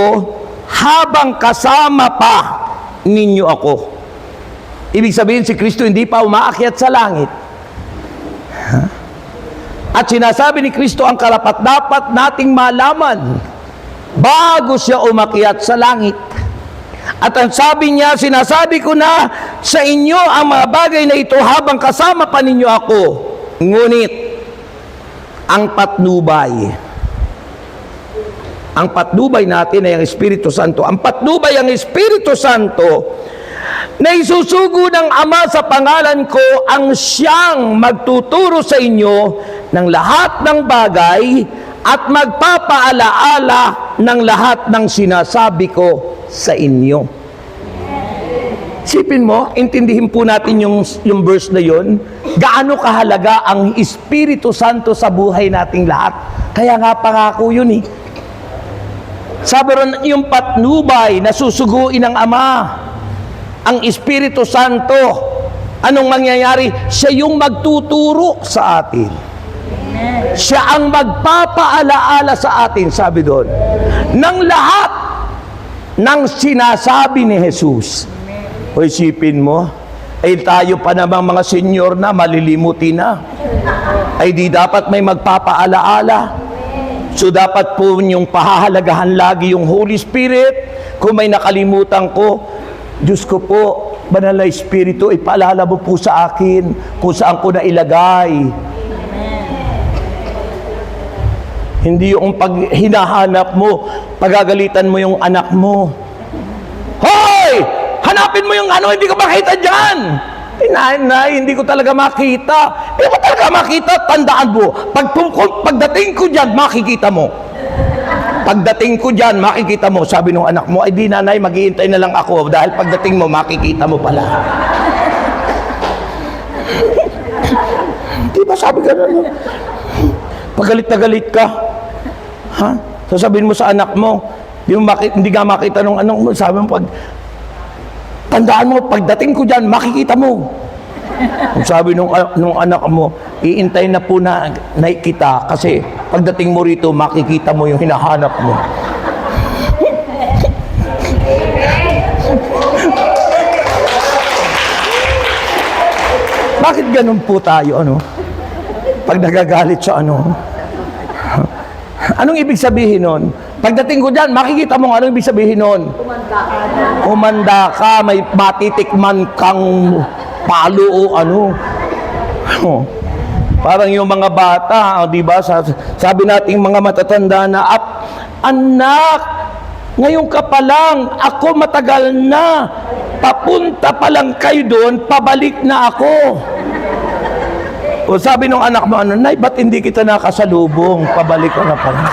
habang kasama pa ninyo ako. Ibig sabihin si Kristo hindi pa umaakyat sa langit. At sinasabi ni Kristo ang karapat-dapat nating malaman bago siya umakyat sa langit. At ang sabi niya, sinasabi ko na sa inyo ang mga bagay na ito habang kasama pa ninyo ako. Ngunit, ang patnubay natin ay ang Espiritu Santo. Ang patnubay ang Espiritu Santo na isusugo ng Ama sa pangalan ko ang siyang magtuturo sa inyo ng lahat ng bagay at magpapaalaala ng lahat ng sinasabi ko sa inyo. Isipin mo, intindihin po natin yung verse na yon. Gaano kahalaga ang Espiritu Santo sa buhay nating lahat. Kaya nga pangako yun eh. Sabi ron, yung patnubay na susuguin ng Ama, ang Espiritu Santo, anong mangyayari? Siya yung magtuturo sa atin. Siya ang magpapaalaala sa atin, sabi doon, ng lahat ng sinasabi ni Jesus. O isipin mo, ay tayo pa namang mga senior na, malilimutin na. Ay di dapat may magpapaalaala. So dapat po yung pahahalagahan lagi yung Holy Spirit. Kung may nakalimutan ko, Diyos ko po, Banal na Espiritu, ipaalala mo po sa akin kung saan ko na ilagay. Hindi yung pag hinahanap mo, pagagalitan mo yung anak mo. Hoy! Hanapin mo yung ano, hindi ko makita dyan. Nay, hindi ko talaga makita. Hindi ko talaga makita, tandaan mo. Pagdating ko dyan, makikita mo. Pagdating ko dyan, makikita mo. Sabi ng anak mo, ay di nanay, mag-iintay na lang ako dahil pagdating mo, makikita mo pala. Di ba sabi ka na? Pagalit na galit ka. Ha? Sasabihin mo sa anak mo, hindi nga makita ng anak mo. Sabi mo, tandaan mo, pagdating ko dyan, makikita mo. Sabi nung anak mo, iintay na po na kita kasi pagdating mo rito, makikita mo yung hinahanap mo. Bakit ganun po tayo, ano? Pag nagagalit sa ano? Anong ibig sabihin nun? Pagdating ko dyan, makikita mo anong ibig sabihin nun? Umanda ka, may matitikman kang palo o ano. Parang yung mga bata, di ba? Sabi nating mga matatanda na, anak, ngayon ka pa lang, ako matagal na. Papunta pa lang kayo doon, pabalik na ako. O sabi nung anak mo, Nay, ba't hindi kita nakasalubong? Pabalik ko na pala.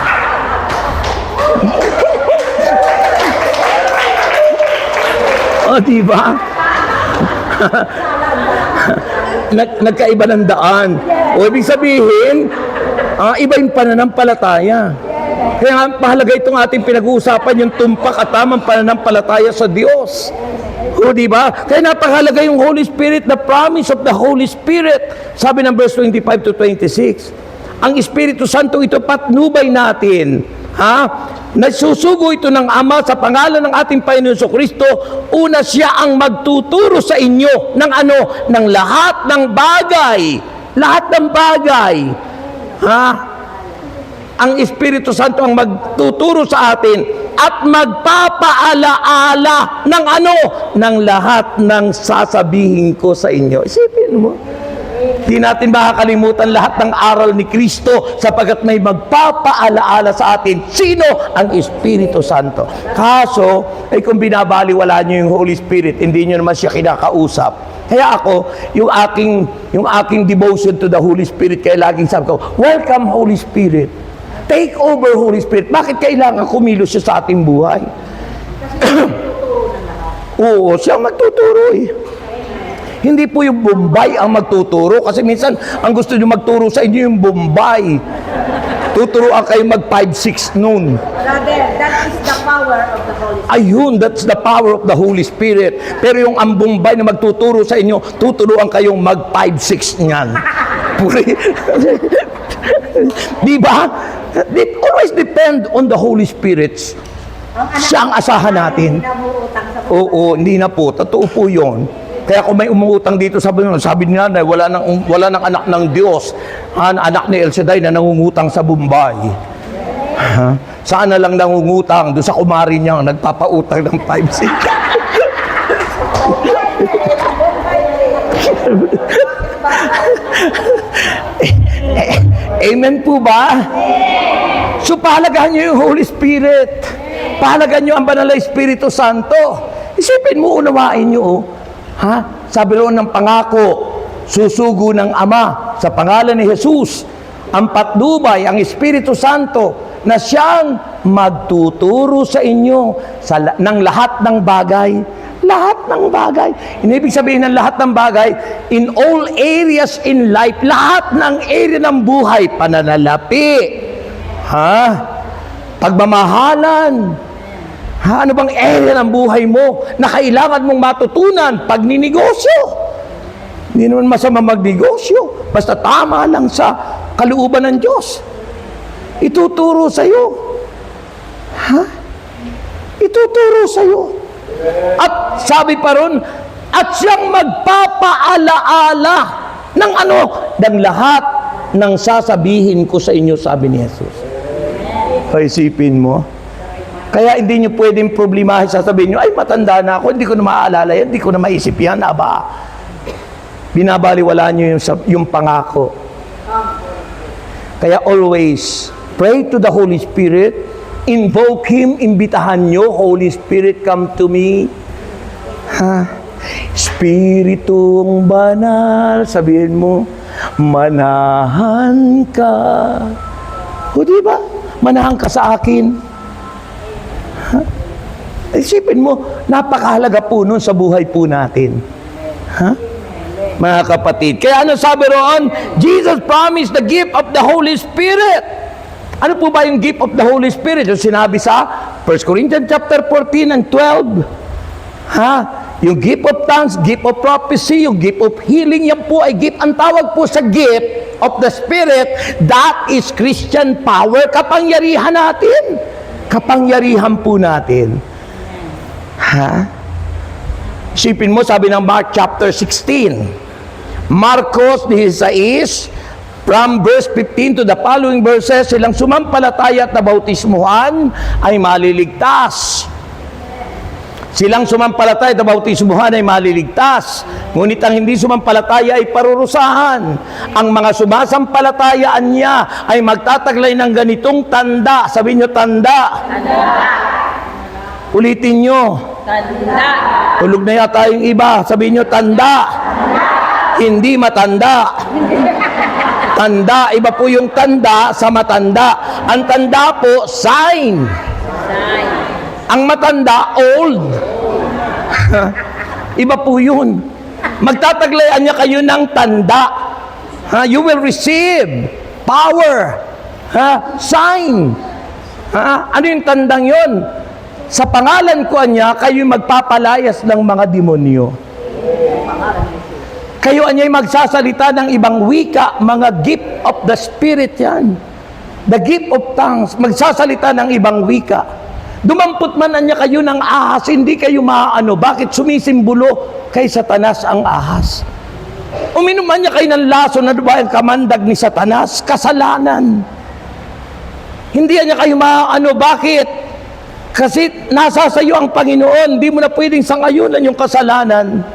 O, di ba? Nagkaiba ng daan. O, ibig sabihin, iba yung pananampalataya. Kaya nga, mahalaga itong ating pinag-uusapan, yung tumpak at tamang pananampalataya sa Diyos. O, di ba? Kaya napakahalaga yung Holy Spirit, the promise of the Holy Spirit. Sabi ng verse 25 to 26. Ang Espiritu Santo ito patnubay natin. Nagsusugo ito ng Ama sa pangalan ng ating Panginoon Kristo. Una, siya ang magtuturo sa inyo ng ano? Ng lahat ng bagay. Lahat ng bagay. Ang Espiritu Santo ang magtuturo sa atin at magpapaalaala ng ano? Ng lahat ng sasabihin ko sa inyo. Isipin mo. Di natin makakalimutan lahat ng aral ni Kristo sapagkat may magpapaalaala sa atin. Sino? Ang Espiritu Santo. Kaso, kung binabaliwala nyo yung Holy Spirit, hindi nyo naman siya kinakausap. Kaya ako, yung aking devotion to the Holy Spirit, kaya laging sabi ko, welcome Holy Spirit. Take over Holy Spirit. Bakit kailangan kumilos siya sa ating buhay? Oo, siya magtuturo eh. Hindi po yung Bombay ang magtuturo kasi minsan ang gusto nyo magturo sa inyo yung Bombay. Tuturuan kayo mag 5-6 noon. Brother, that is the power of the Holy Spirit. Ayun, that's the power of the Holy Spirit. Pero yung ang Bombay na magtuturo sa inyo, tuturuan kayong mag 5-6 niyan. Di ba? It always depend on the Holy Spirit. Siya ang asahan natin. Oo, hindi na po. Totoo po yun. Kaya kung may umuutang dito, sabi niya na wala nang anak ng Diyos. Anak ni El Shaddai na nangungutang sa Bombay. Saan na lang nangungutang? Doon sa kumari niya, nagpapautang ng 5-6. Amen po ba? So, pahalagahan niyo yung Holy Spirit. Pahalagahan niyo ang Banal na Espiritu Santo. Isipin mo, unawain niyo, Sabi roon ng pangako, susugo ng Ama sa pangalan ni Jesus, ang patnubay, ang Espiritu Santo, na siyang magtuturo sa inyo ng lahat ng bagay. Lahat ng bagay. Inibig sabihin ng lahat ng bagay, in all areas in life, lahat ng area ng buhay, pananalapi, pagmamahalan, ano bang area ng buhay mo na kailangan mong matutunan pag ninegosyo? Hindi naman masama magnegosyo. Basta tama lang sa kalooban ng Diyos. Ituturo sa'yo. Ituturo sa'yo. At sabi pa ron, at siyang magpapaalaala ng ano? Ng lahat ng sasabihin ko sa inyo, sabi ni Jesus. Isipin mo. Kaya hindi nyo pwedeng problemahin, sasabihin nyo, ay matanda na ako, hindi ko na maaalala yan, hindi ko na maisip yan, aba. Binabaliwala nyo yung pangako. Kaya always, pray to the Holy Spirit, invoke Him, imbitahan nyo, Holy Spirit, come to me. Spiritong banal, sabihin mo, manahan ka. O diba? Manahan ka sa akin. Isipin mo, napakahalaga po nun sa buhay po natin. Mga kapatid. Kaya ano sabi roon? Jesus promised the gift of the Holy Spirit. Ano po ba yung gift of the Holy Spirit? Yung sinabi sa 1 Corinthians chapter 14 and 12. Yung gift of tongues, gift of prophecy, yung gift of healing, yan po ay gift. Ang tawag po sa gift of the Spirit, that is Christian power. Kapangyarihan natin. Kapangyarihan po natin. Isipin mo, sabi ng Mark chapter 16. Marcos 16, from verse 15 to the following verses, silang sumampalataya at nabautismuhan ay maliligtas. Silang sumampalataya at nabautismuhan ay maliligtas. Ngunit ang hindi sumampalataya ay parurusahan. Ang mga sumasampalatayaan niya ay magtataglay ng ganitong tanda. Sabihin nyo, tanda. Tanda. Ulitin nyo. Tanda. Tulog na yata yung iba. Sabihin nyo, tanda. Tanda. Hindi matanda. Tanda, iba po yung tanda sa matanda. Ang tanda po, sign. Ang matanda, old. Iba po yun. Magtataglayan niya kayo ng tanda. You will receive power. Sign. Ano yung tandang yun? Sa pangalan ko niya, kayo magpapalayas ng mga demonyo. Kayo anya'y magsasalita ng ibang wika, mga gift of the Spirit yan. The gift of tongues, magsasalita ng ibang wika. Dumampot man anya kayo ng ahas, hindi kayo maaano. Bakit sumisimbolo kay Satanas ang ahas? Uminom man niya kayo ng laso na dumaan kamandag ni Satanas, kasalanan. Hindi niya kayo maaano. Bakit? Kasi nasa sa iyo ang Panginoon, hindi mo na pwedeng sangayunan yung kasalanan.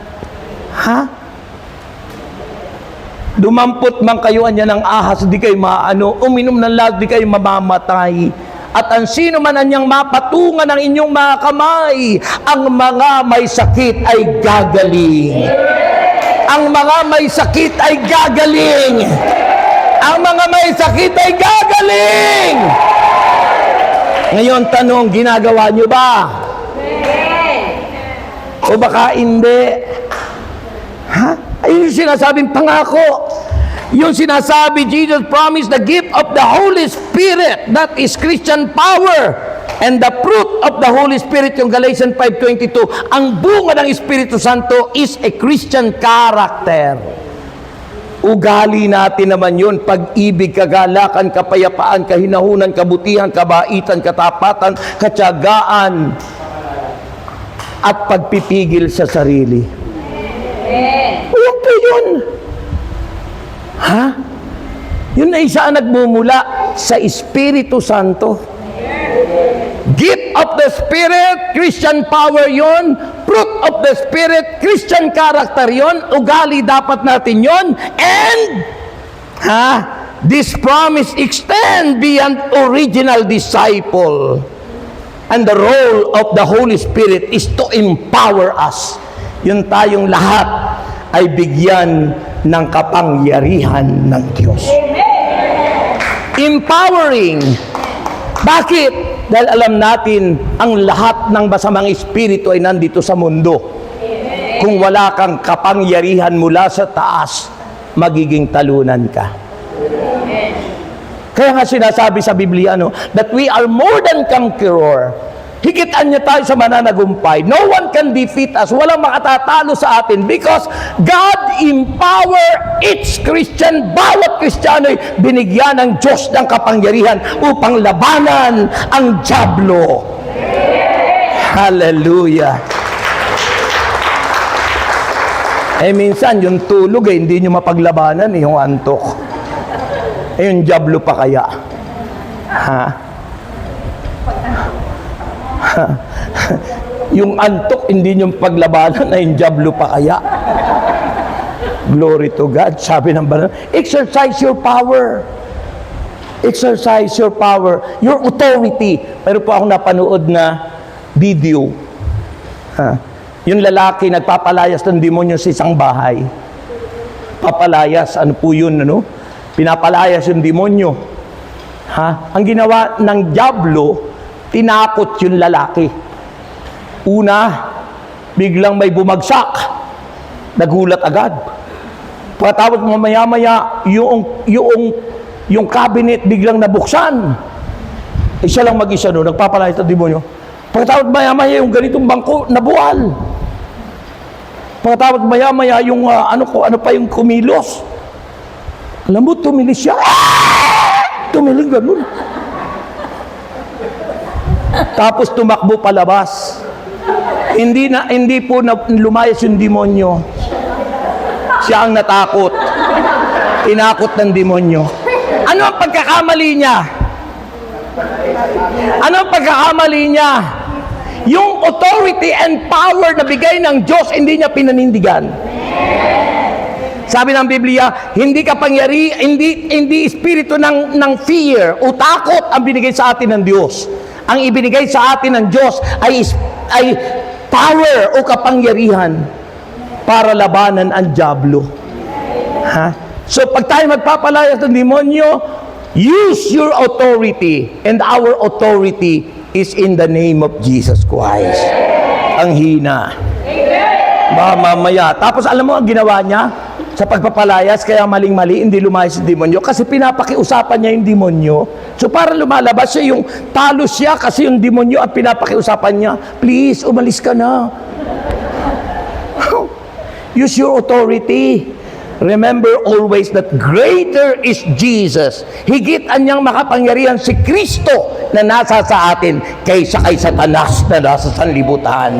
Dumampot man kayo anya ng ahas, di kayo maano, uminom ng lahat, di kayo mamamatay. At ang sino man anyang mapatungan ng inyong mga kamay, ang mga may sakit ay gagaling. Ang mga may sakit ay gagaling. Ang mga may sakit ay gagaling. Ngayon tanong, ginagawa nyo ba? O baka hindi? Ayun yung sinasabing pangako. Yung sinasabi, Jesus promised the gift of the Holy Spirit. That is Christian power. And the fruit of the Holy Spirit, yung Galatians 5:22, ang bunga ng Espiritu Santo is a Christian character. Ugali natin naman yun. Pag-ibig, kagalakan, kapayapaan, kahinahunan, kabutihan, kabaitan, katapatan, katyagaan, at pagpipigil sa sarili. Ayan po yun. Yun ay isa ang nagmumula sa Espiritu Santo. Gift of the Spirit, Christian power yun. Fruit of the Spirit, Christian character yun. Ugali dapat natin yun. And, this promise extend beyond original disciple. And the role of the Holy Spirit is to empower us. Yun tayong lahat ay bigyan ng kapangyarihan ng Diyos. Empowering. Bakit? Dahil alam natin, ang lahat ng masamang espiritu ay nandito sa mundo. Kung wala kang kapangyarihan mula sa taas, magiging talunan ka. Kaya nga sinasabi sa Biblia, that we are more than conqueror. Higitan niya tayo sa mananagumpay. No one can defeat us. Walang makatatalo sa atin because God empower each Christian. Bawat Kristiyano ay binigyan ng Diyos ng kapangyarihan upang labanan ang dyablo. Hallelujah. Minsan yung tulog hindi nyo mapaglabanan yung antok. Yung dyablo pa kaya. Yung antok hindi nyo paglabanan na yung dyablo pa kaya. Glory to God. Sabi ng banal, exercise your power. Exercise your power. Your authority. Pero po ako napanood na video. Yung lalaki nagpapalayas ng demonyo sa isang bahay. Papalayas. Ano po yun? Pinapalayas yung demonyo. Ang ginawa ng dyablo, tinakot yung lalaki. Una, biglang may bumagsak. Nagulat agad. Pagkatapos mamaya-maya, yung cabinet biglang nabuksan. Siya lang mag-isa nagpapalayas ng demonyo. Pagkatapos maya-maya, yung ganitong bangko, nabuwal. Pagkatapos maya-maya, yung ano pa yung kumilos. Alam mo, tumilis siya. Tumiling ganun. Tapos tumakbo palabas. Hindi po lumayas yung demonyo. Siya ang natakot. Tinakot ng demonyo. Ano ang pagkakamali niya? Ano ang pagkakamali niya? Yung authority and power na bigay ng Diyos, hindi niya pinanindigan. Sabi ng Biblia, hindi espiritu ng fear o takot ang binigay sa atin ng Diyos. Ang ibinigay sa atin ng Diyos ay power o kapangyarihan para labanan ang dyablo. So pag tayo magpapalayas ng demonyo, use your authority, and our authority is in the name of Jesus Christ. Ang hina. Mamaya. Tapos alam mo ang ginawa niya? Sa pagpapalayas, kaya maling-mali, hindi lumayas yung demonyo. Kasi pinapakiusapan niya yung demonyo. So para lumalabas siya, yung talo siya kasi yung demonyo at pinapakiusapan niya, please, umalis ka na. Use your authority. Remember always that greater is Jesus. Higit anyang makapangyarihan si Kristo na nasa sa atin kaysa kay Satanas na nasa sanlibutan.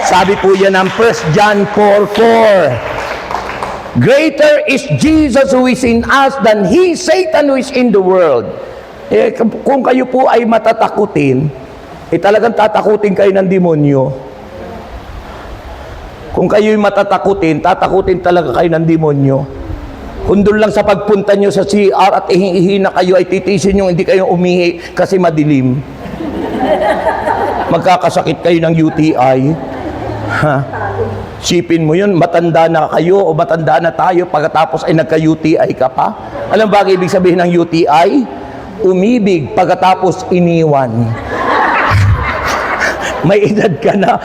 Sabi po yan ng 1 John 4:4. Greater is Jesus who is in us than he, Satan, who is in the world. Kung kayo po ay matatakutin, talagang tatakutin kayo ng demonyo. Kung kayo'y matatakutin, tatakutin talaga kayo ng demonyo. Kung doon lang sa pagpunta nyo sa CR at ihi na kayo, ay titisin nyo, hindi kayo umihi kasi madilim. Magkakasakit kayo ng UTI. Ha? Sipin mo yun, matanda na kayo o matanda na tayo, pagkatapos ay nagka-UTI ka pa. Alam ba ibig sabihin ng UTI? Umibig, pagkatapos iniwan. May edad ka na,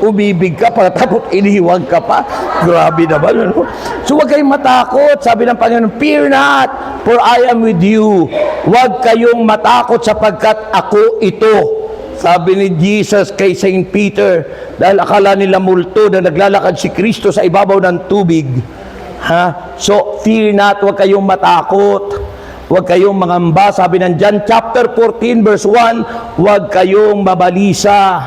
umibig ka, pagkatapos iniwan ka pa. Grabe naman. Ano? So huwag kayong matakot. Sabi ng Panginoon, fear not, for I am with you. Huwag kayong matakot sapagkat ako ito. Sabi ni Jesus kay Saint Peter, dahil akala nila multo na naglalakad si Kristo sa ibabaw ng tubig. Ha? So, fear not, huwag kayong matakot. Huwag kayong mangamba. Sabi ng John chapter 14 verse 1, huwag kayong mabalisa.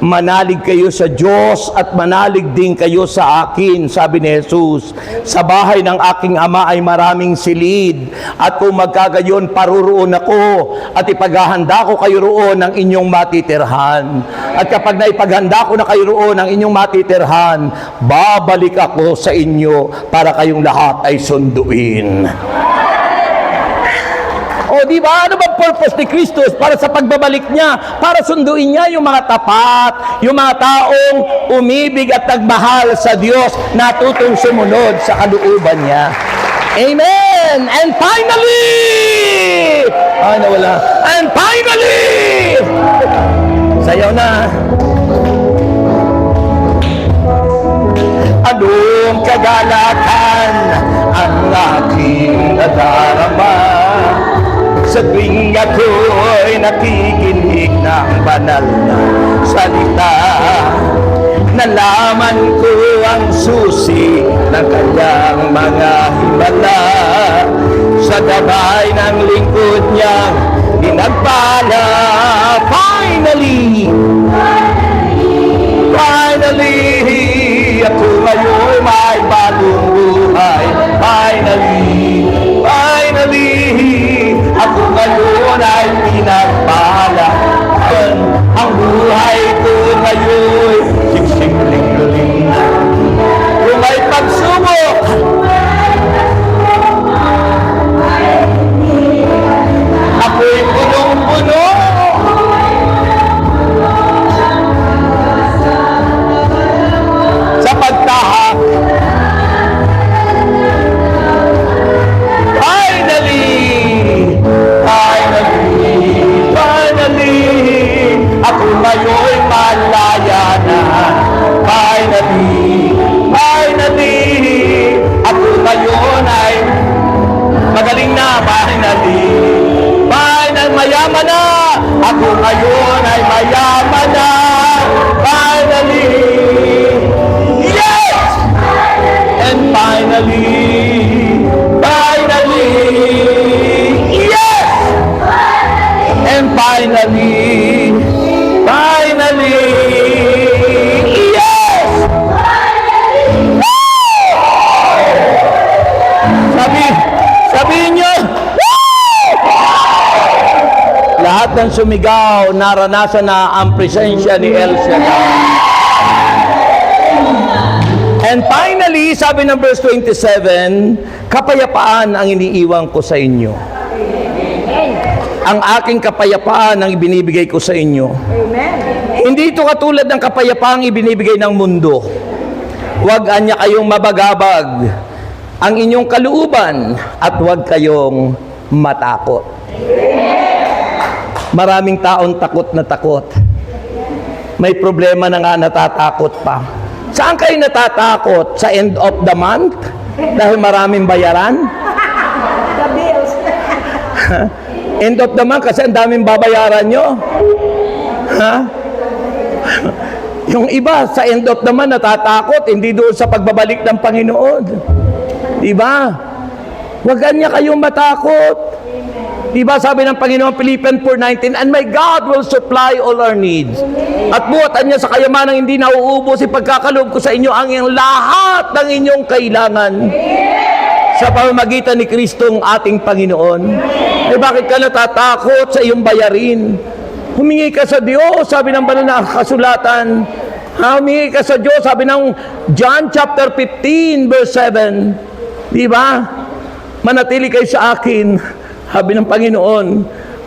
Manalig kayo sa Diyos at manalig din kayo sa akin, sabi ni Jesus. Sa bahay ng aking ama ay maraming silid, at kung magkagayon, paruroon ako, at ipaghahanda ko kayo roon ng inyong matitirhan. At kapag naipaghanda ko na kayo roon ng inyong matitirhan, babalik ako sa inyo para kayong lahat ay sunduin. O di ba? Ano ba purpose ni Kristo para sa pagbabalik niya? Para sunduin niya yung mga tapat, yung mga taong umibig at nagmahal sa Diyos, natutong sumunod sa kalooban niya. Amen! And finally! Nawala. And finally! Sayaw na. Anong kagalakan ang aking nadarama sa tuwing ako'y nakikinig ng banal na salita? Nalaman ko ang susi ng kanyang mga himala, sa gabay ng lingkod niyang dinagpala. Finally, ako ngayon may bagong buhay. Finally, ako ngayon ay pinagpala. Ang buhay ko ngayon siksik-ling-ling. Kung may pagsubok, ako'y punong-puno. Sa pagtahak, ako ngayon malaya na. Finally, ako ngayon ay magaling na. Mayaman na. Ako ngayon ay mayaman na. Finally, yes! And finally, yes! And finally, yes! Sabihin nyo, lahat ng sumigaw, naranasan na ang presensya ni El Shaddai. And finally, sabi ng verse 27, kapayapaan ang iniiwan ko sa inyo. Ang aking kapayapaan ang ibinibigay ko sa inyo. Amen. Hindi ito katulad ng kapayapaang ibinibigay ng mundo. Huwag anya kayong mabagabag ang inyong kalooban at huwag kayong matakot. Maraming taon takot na takot. May problema na nga natatakot pa. Saan kayo natatakot? Sa end of the month? Dahil maraming bayaran? The bills. End of the month kasi ang daming babayaran nyo. Ha? Yung iba, sa end of the month natatakot, hindi doon sa pagbabalik ng Panginoon. Diba? Huwag kanya kayong matakot. Diba sabi ng Panginoon, Philippians 4:19, and my God will supply all our needs. At buwatan niya sa kayamanang hindi nauubos, ipagkakaloob ko sa inyo ang iyong lahat ng inyong kailangan. Sa pamamagitan ni Kristong ating Panginoon. Eh bakit ka natatakot sa iyong bayarin? Humingi ka sa Diyos, sabi ng banal na kasulatan. Humingi ka sa Diyos, sabi ng John chapter 15 verse 7. Diba? Manatili kayo sa akin, sabi ng Panginoon,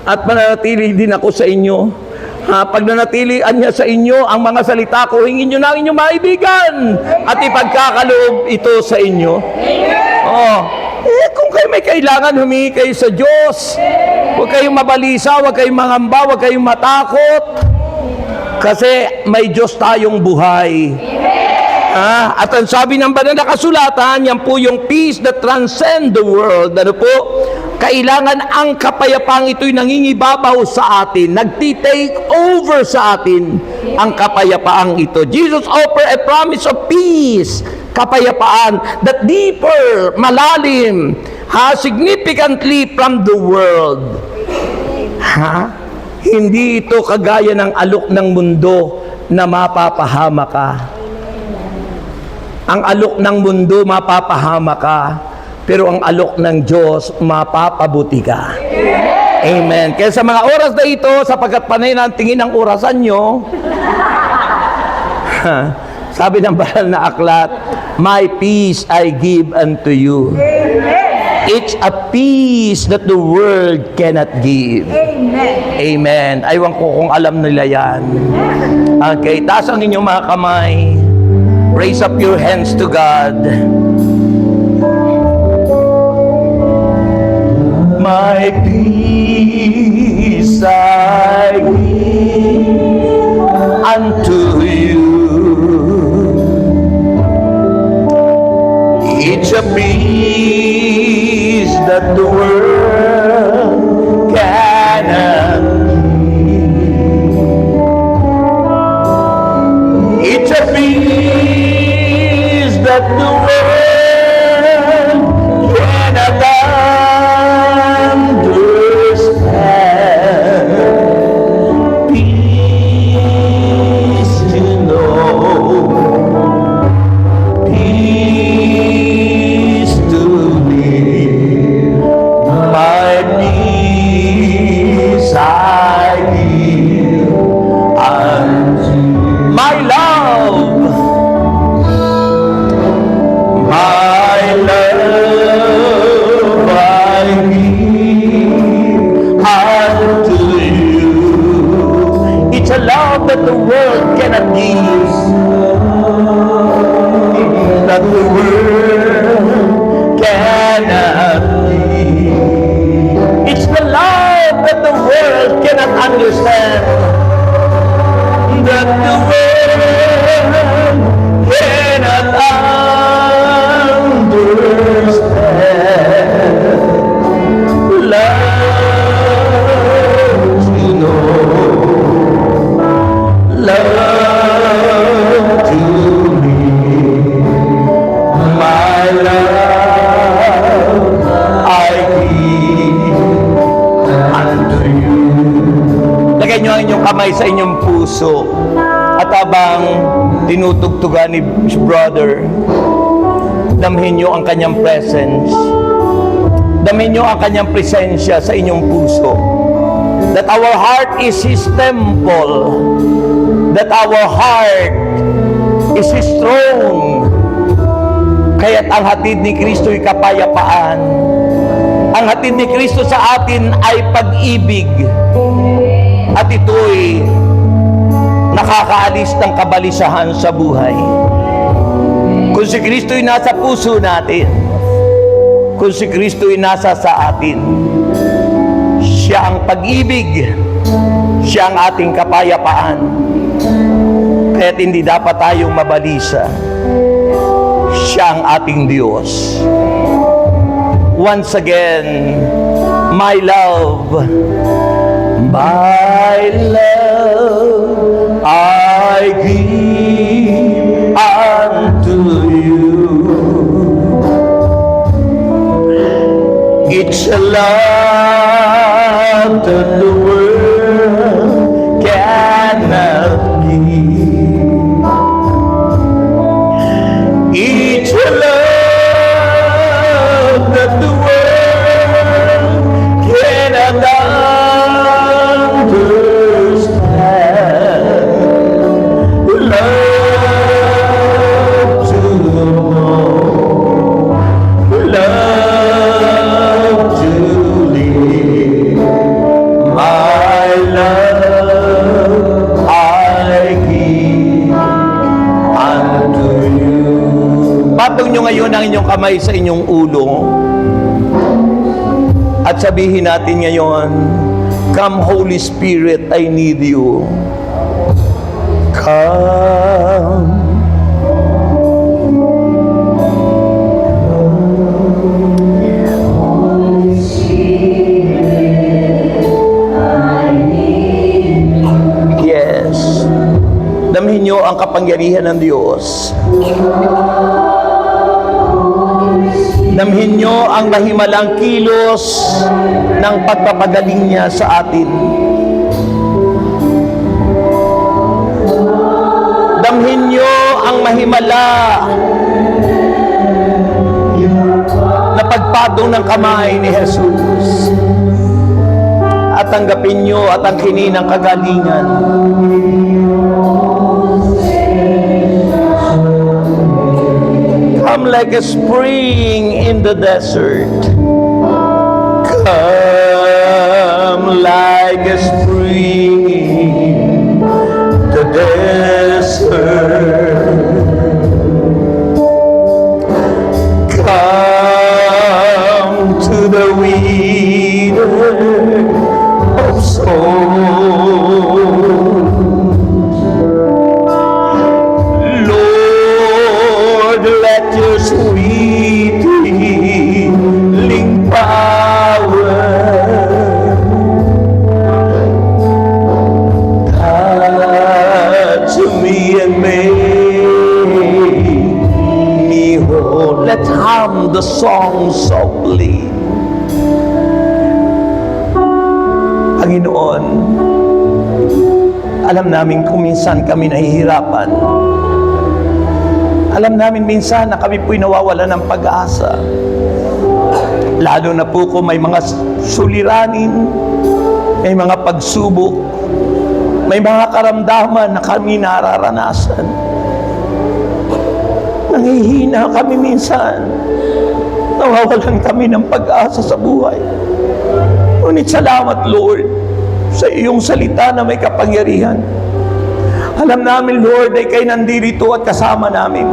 at manatili din ako sa inyo. Pag nanatilian niya sa inyo ang mga salita ko, hingin nyo na ang inyong maibigan at ipagkakaloob ito sa inyo. Oh, kung kayo may kailangan, humingi kayo sa Diyos. Huwag kayong mabalisa, huwag kayong mangamba, huwag kayong matakot. Kasi may Diyos tayong buhay. At ang sabi ng banal na kasulatan, yan po yung peace that transcends the world. Ano po? Kailangan ang kapayapaang ito'y nangingibabaw sa atin, nagtitake over sa atin ang kapayapaang ito. Jesus offered a promise of peace, kapayapaan, that deeper, malalim, significantly from the world. Hindi ito kagaya ng alok ng mundo na mapapahama ka. Ang alok ng mundo mapapahama ka, pero ang alok ng Diyos mapapabuti ka. Amen. Kaya sa mga oras na ito, sapagkat panay na ang tingin ng orasan nyo, sabi ng banal na aklat, my peace I give unto you. It's a peace that the world cannot give. Amen. Amen. Aywan ko kung alam nila yan. Okay, taas ang inyong mga kamay. Raise up your hands to God. My peace I give unto you. It's a peace that the world cannot give. It's a peace that the world cannot understand. Peace to know, peace to live. My peace I give unto you. My love, my love I give unto you. It's a love that the world cannot give, that the world cannot give. It's the love that the world cannot understand, that the world cannot understand. Love to know, love to me, my love I give unto you. Lagay nyo ang inyong kamay sa inyong puso. At habang tinutugtugan ni brother, damhin nyo ang kanyang presence. Damhin nyo ang kanyang presensya sa inyong puso. That our heart is His temple. That our heart is His throne. Kaya't ang hatid ni Kristo ay kapayapaan. Ang hatid ni Kristo sa atin ay pag-ibig. At ito'y nakakaalis ng kabalisahan sa buhay. Kung si Kristo'y nasa puso natin, kung si Kristo'y nasa sa atin, siya ang pag-ibig, siya ang ating kapayapaan. Kaya't hindi dapat tayong mabalisa. Siya ang ating Diyos. Once again, my love, I give unto you. It's a love that the world cannot give. It's a love that the world cannot understand. Love to know, love to live. My love I give unto you. Patong nyo ngayon ang inyong kamay sa inyong ulo. At sabihin natin ngayon, come Holy Spirit, I need you. Come. Yes. Damhin nyo ang kapangyarihan ng Diyos. Damhin nyo ang mahimalang kilos ng pagpapagaling niya sa atin. Damhin nyo ang mahimala na pagpatong ng kamay ni Jesus. At tanggapin nyo at ang kininang kagalingan. Come like a spring in the desert. Come like a spring in the desert. Come to the leader of souls. Lord, let your sweet healing power touch me and make me whole. Let's hum the song softly. Panginoon, alam namin kung minsan kami nahihirapan. Alam namin minsan na kami po'y nawawala ng pag-asa. Lalo na po kung may mga suliranin, may mga pagsubok, may mga karamdaman na kami nararanasan. Nangihina kami minsan. Nawawalan kami ng pag-asa sa buhay. Ngunit salamat, Lord, sa iyong salita na may kapangyarihan. Alam namin, Lord, ay kayo nandito at kasama namin.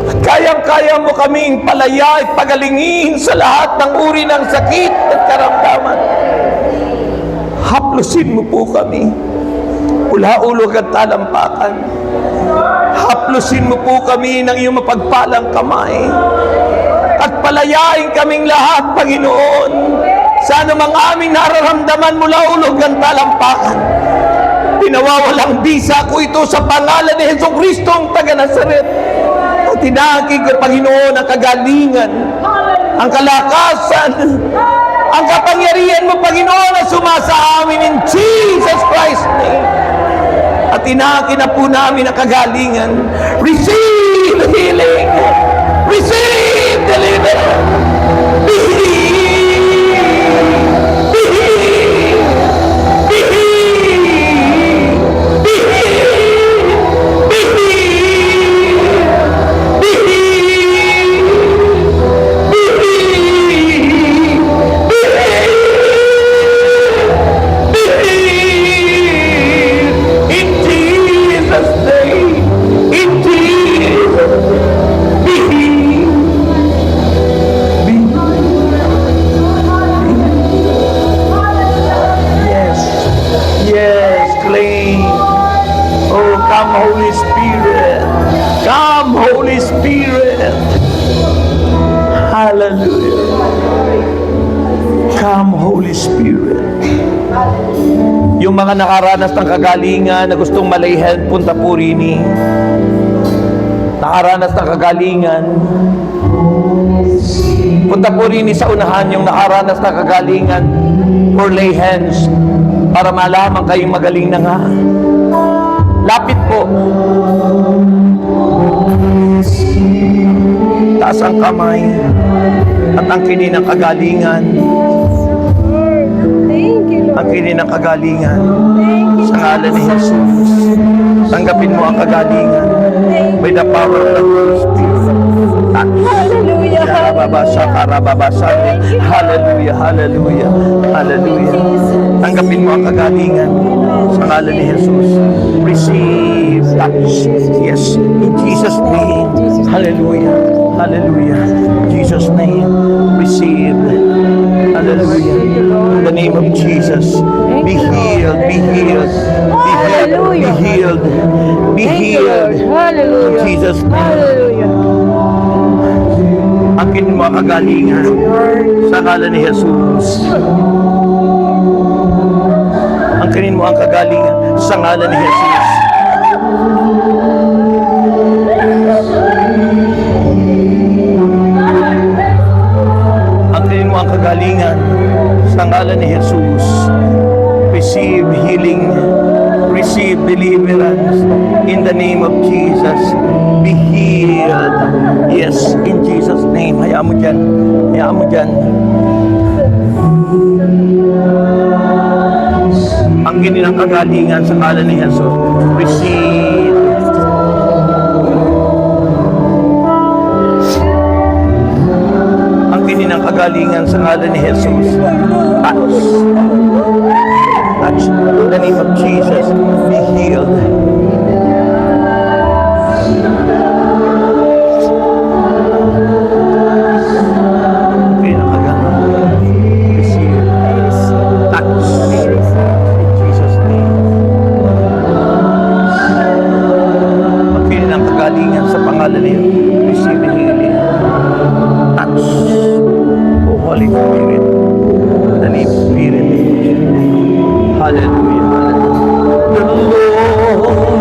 At kayang-kaya mo kaming palaya at pagalingin sa lahat ng uri ng sakit at karamdaman. Haplusin mo po kami mula ulo at talampakan. Haplusin mo po kami ng iyong mapagpalang kamay. At palayain kaming lahat, Panginoon, sa anumang aming nararamdaman mula ulo at talampakan. Pinawawalang bisa ko ito sa pangalan ni Jesucristo ang taga-Nazaret. At tinakig ko, Panginoon, ang kagalingan, ang kalakasan, ang kapangyarihan mo, Panginoon, na sumasa amin in Jesus Christ's name. At tinakig na po namin ang kagalingan. Receive healing. Receive deliverance. Be healed. Be healed. Be healed. Be healed. Be healed. Be healed. Be healed. Be healed. Be healed. In Jesus' name. In Jesus' name. Be healed. Be healed. Come, Holy Spirit. Come, Holy Spirit. Hallelujah. Come, Holy Spirit. Yung mga nakaranas ng kagalingan na gustong malayhan, punta po rini. Nakaranas ng kagalingan, punta po rini sa unahan yung nakaranas ng kagalingan for lay hands para malaman kayong magaling na nga. Lapit po. Taas ang kamay at ang kinin ng kagalingan. Thank you, Lord. Ang kinin ng kagalingan sa ngalan ni Jesus. Tanggapin mo ang kagalingan by the power of the Holy Spirit. Hallelujah. Karababasa, karababasa. Hallelujah, hallelujah, hallelujah. Tanggapin mo ang kagalingan sa ngalan ni Jesus. Receive that. Yes, in Jesus' name. Hallelujah, hallelujah. Jesus' name. Receive. Hallelujah. In the name of Jesus. Be healed, be healed. Be healed, be healed. Be healed. In Jesus' name. Hallelujah. Akin mo ang kagalingan sa ngalan ni Jesus. Angkinin mo ang kagalingan sa ngalan ni Jesus. Angkinin mo ang kagalingan sa ngalan ni Jesus. Receive healing. Receive deliverance in the name of Jesus. Be healed. Yes, in Jesus' name. Hayaan mo dyan. Hayaan mo dyan. Ang kinilang kagalingan sa ngalan ni Jesus. Receive. Ang kinilang kagalingan sa ngalan ni Jesus. Touch. Touch. In the name of Jesus. Be healed. Receive healing. Touch. Oh, Holy Spirit. The name Spirit. Hallelujah. Hallelujah. The Lord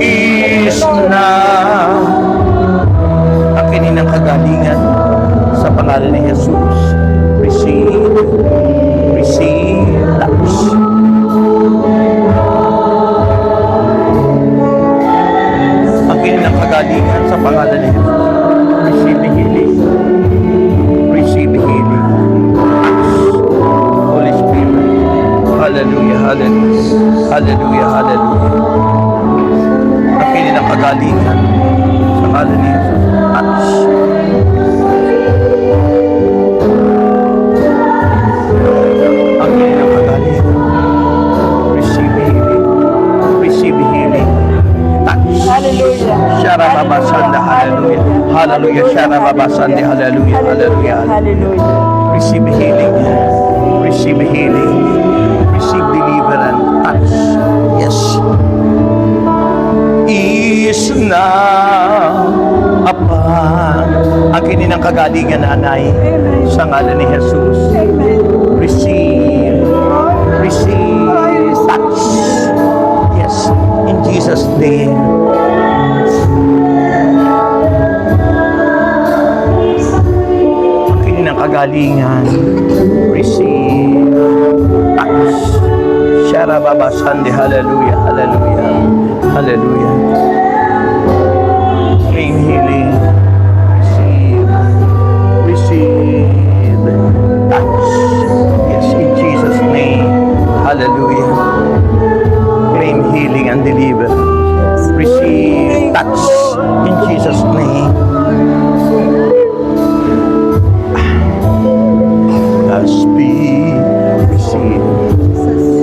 is now. Akinin ang kagalingan sa pangalan ni Jesus. Receive. Receive. Touch. Kagalingan sa pangalan ni Jesus. Receive healing. Receive healing. Holy Spirit. Hallelujah, hallelujah. Hallelujah, hallelujah. Akinin ang kagalingan sa pangalan ni Jesus. Touch. Akinin ang kagalingan. Receive healing. Receive healing. Touch. Hallelujah. Sharababasanda, hallelujah. Hallelujah. Sharababasanda, hallelujah. Hallelujah. Hallelujah. Receive healing. Receive healing. Receive deliverance. Touch. Yes. Is now upon ang kininang kagalingan na anay sa ngalan ni Jesus. Amen. Receive. Receive. Touch. Yes. In Jesus' name. Kagalingan. Receive. Touch. Sharababasande. Hallelujah. Hallelujah. Hallelujah. Claim healing. Receive. Receive. Touch. Yes, in Jesus' name. Hallelujah. Claim healing and deliverance. Receive. Touch. In Jesus' name. Speak, receive,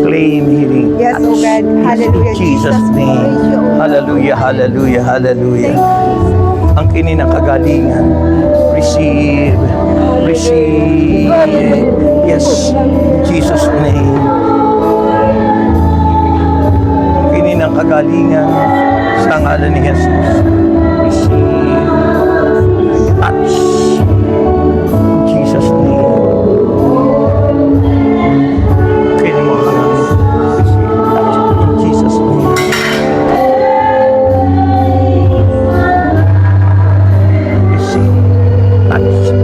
claim healing. Yes, oh God. Hallelujah. In Jesus' name. Hallelujah, hallelujah, hallelujah. Ang kinin ng kagalingan. Receive, receive. Yes, in Jesus' name. Ang kinin ng kagalingan sa ngalan ni Jesus. Receive touch. In Jesus' name. Kaya mo ka lang. Receive touch. In Jesus' name. Receive touch.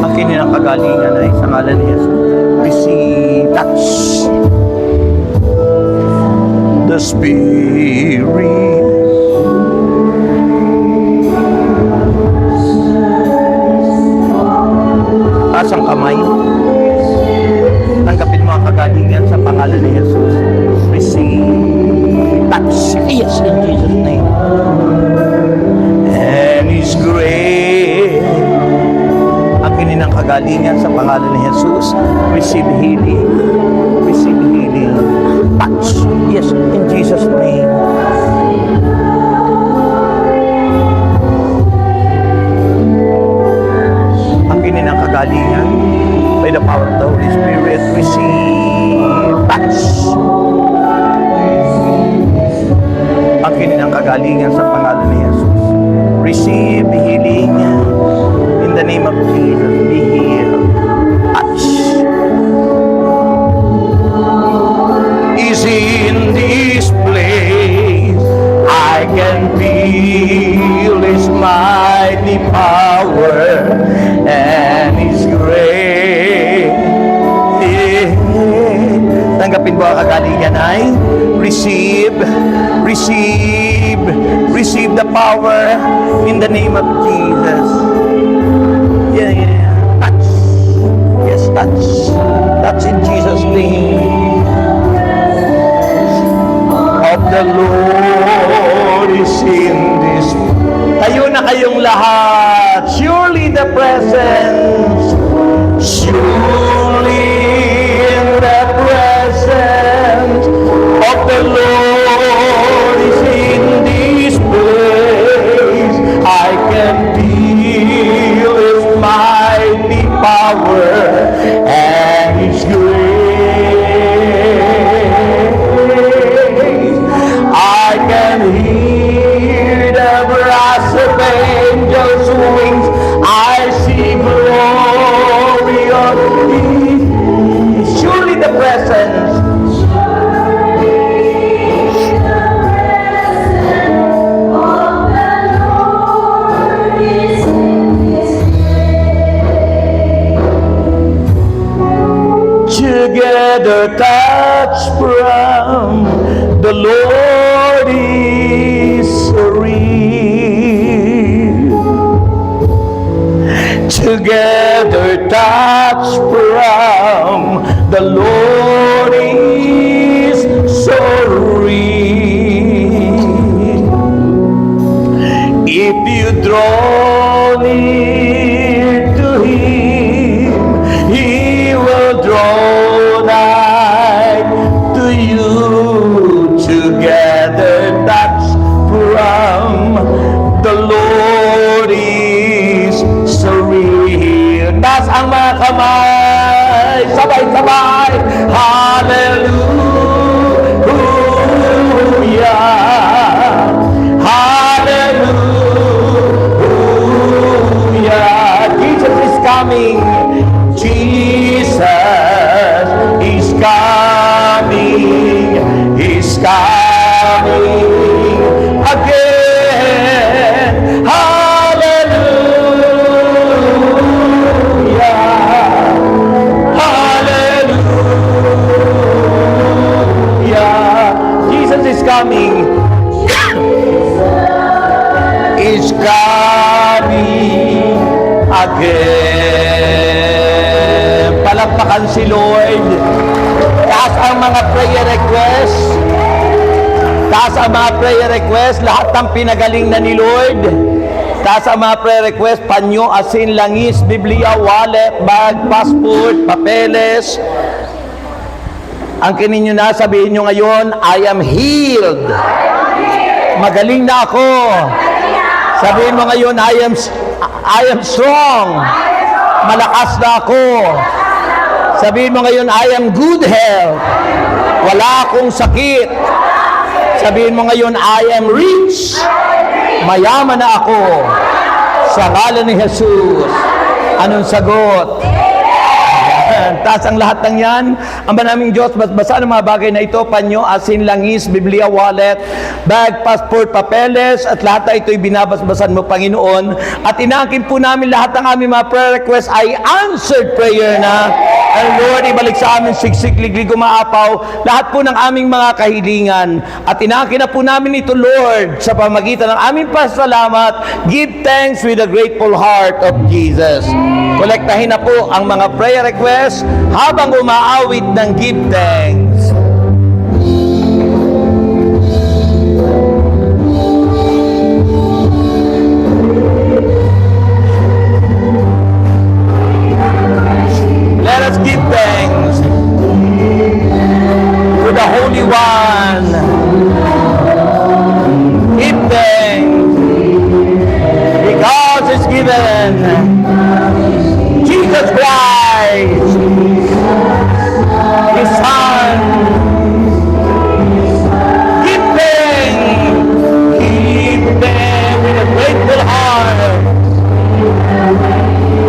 Akin ang kagalingan ay sa ngalan ni Jesus. Receive touch. The Spirit. Taas ang kamay. Tanggapin mo ang kagalingan sa pangalan ni Jesus. Receive touch. Yes, in Jesus' name. And His grace. Akinin ang kagalingan sa pangalan ni Jesus. Receive healing. Receive healing. Touch. Yes, in Jesus' name. Akinin ang kagalingan by the power of the Holy Spirit. Receive touch. Akinin ang kagalingan sa pangalan ni Jesus. Receive healing. In the name of Jesus, be healed. Touch. Is in this place. I can feel His mighty power and His grace. Tanggapin mo ang kagalingan ay receive the power in the name of Jesus. Yeah. Touch. Yes, touch. Touch in Jesus' name. Of the Lord is in this. Tayo na kayong lahat. Surely the presence. Surely in the presence of the Lord is in this place. I can feel His mighty power and His grace. I can hear the brass of angels' wings. I see glory of His. Surely the presence. Together touch from the Lord is real. Together touch from the Lord is so real. If you draw near to Him, He will draw nigh to you. Together touch from the Lord is so real. Taas ang mga kamay, sabay-sabay. Hallelujah. Hallelujah. Jesus is coming. Jesus is coming. He's coming again. Hallelujah. Hallelujah. Jesus is coming. Is coming again. Palakpakan si Lord. Taas ang mga prayer request. Taas ang mga prayer request. Lahat ng pinagaling na ni Lord. Taas ang mga prayer request. Panyo, asin, langis, Biblia, wallet, bag, passport, papeles. Ang kininyo na, sabihin nyo ngayon, I am healed. Magaling na ako. Sabihin mo ngayon, I am strong. Malakas na ako. Sabihin mo ngayon, I am good health. Wala akong sakit. Sabihin mo ngayon, I am rich. Mayaman na ako. Sa ngalan ni Jesus. Anong sagot? Taas ang lahat ng yan. Ang banaming Diyos, basa ng mga bagay na ito, panyo, asin, langis, Biblia, wallet, bag, passport, papeles, at lahat na ito'y binabasbasan mo, Panginoon. At inaangkin po namin lahat ng aming mga prayer requests ay answered prayer na. And Lord, ibalik sa amin siksik, liglig, umaapaw, lahat po ng aming mga kahilingan. At inaangkin na po namin ito, Lord, sa pamagitan ng aming pasalamat. Give thanks with a grateful heart of Jesus. Kolektahin na po ang mga prayer requests habang umaawit ng give thanks. Let us give thanks to the Holy One. Give thanks because it's given Jesus Christ, His Son. Give thanks with a grateful heart.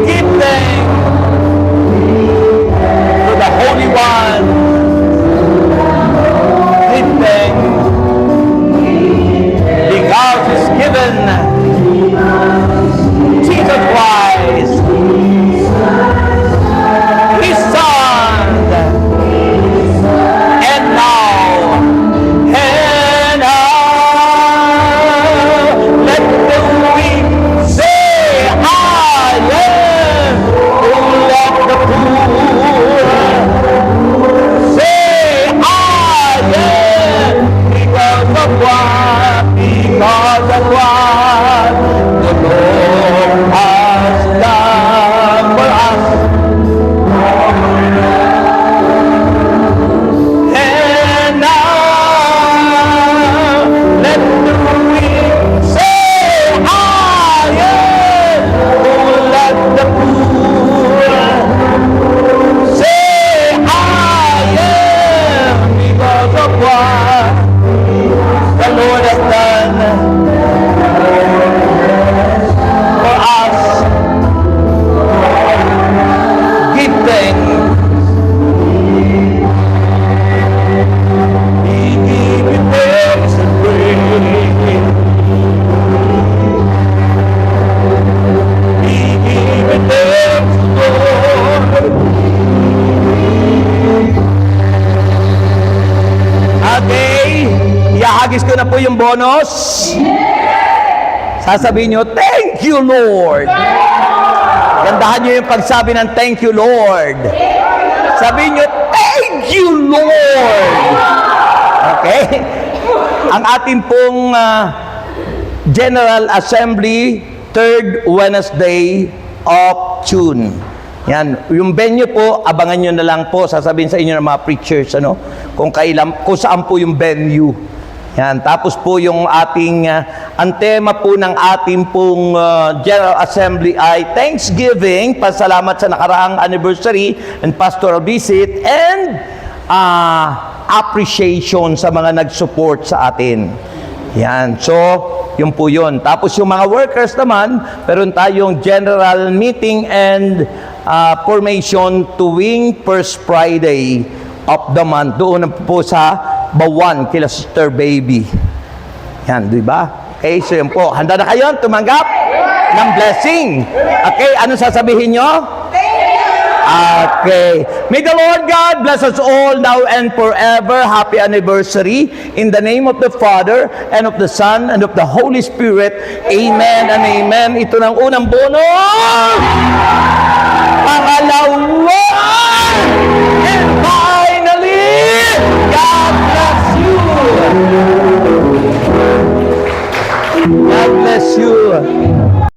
Give thanks to the Holy One. Give thanks because it's given Jesus Christ, His Son, and now, let the weak say, I am. Oh, let the poor say, I am. Because of what? Because of what the Lord has done for us. And now, let the weak say, I am. Oh, let the poor say, I am. Because of what the Lord has done for us. Give thanks. We give you thanks and praise. We give you thanks, Lord. Okay, ihahagis ko na po yung bonus. Sasabihin nyo, thank you, Lord. Gandahan nyo yung pagsabi ng thank you, Lord. Sabihin nyo, thank you, Lord. Okay? Ang ating pong General Assembly, 3rd Wednesday of June. Yan, yung venue po, abangan nyo na lang po, sasabihin sa inyo ng mga preachers, kung saan po yung venue. Yan, tapos po yung ating, ang tema po ng ating pong General Assembly ay Thanksgiving, pasalamat sa nakaraang anniversary and pastoral visit, and appreciation sa mga nag-support sa atin. Yan, so, yun po yun. Tapos yung mga workers naman, meron tayong general meeting and formation tuwing first Friday of the month. Doon po sa Bawan, kila Sister Baby. Yan, di ba? Okay, so yun po. Handa na kayo tumanggap ng blessing. Okay, ano sasabihin nyo? Okay. May the Lord God bless us all now and forever. Happy anniversary. In the name of the Father, and of the Son, and of the Holy Spirit. Amen and amen. Ito ng unang bonus. Pangalawa.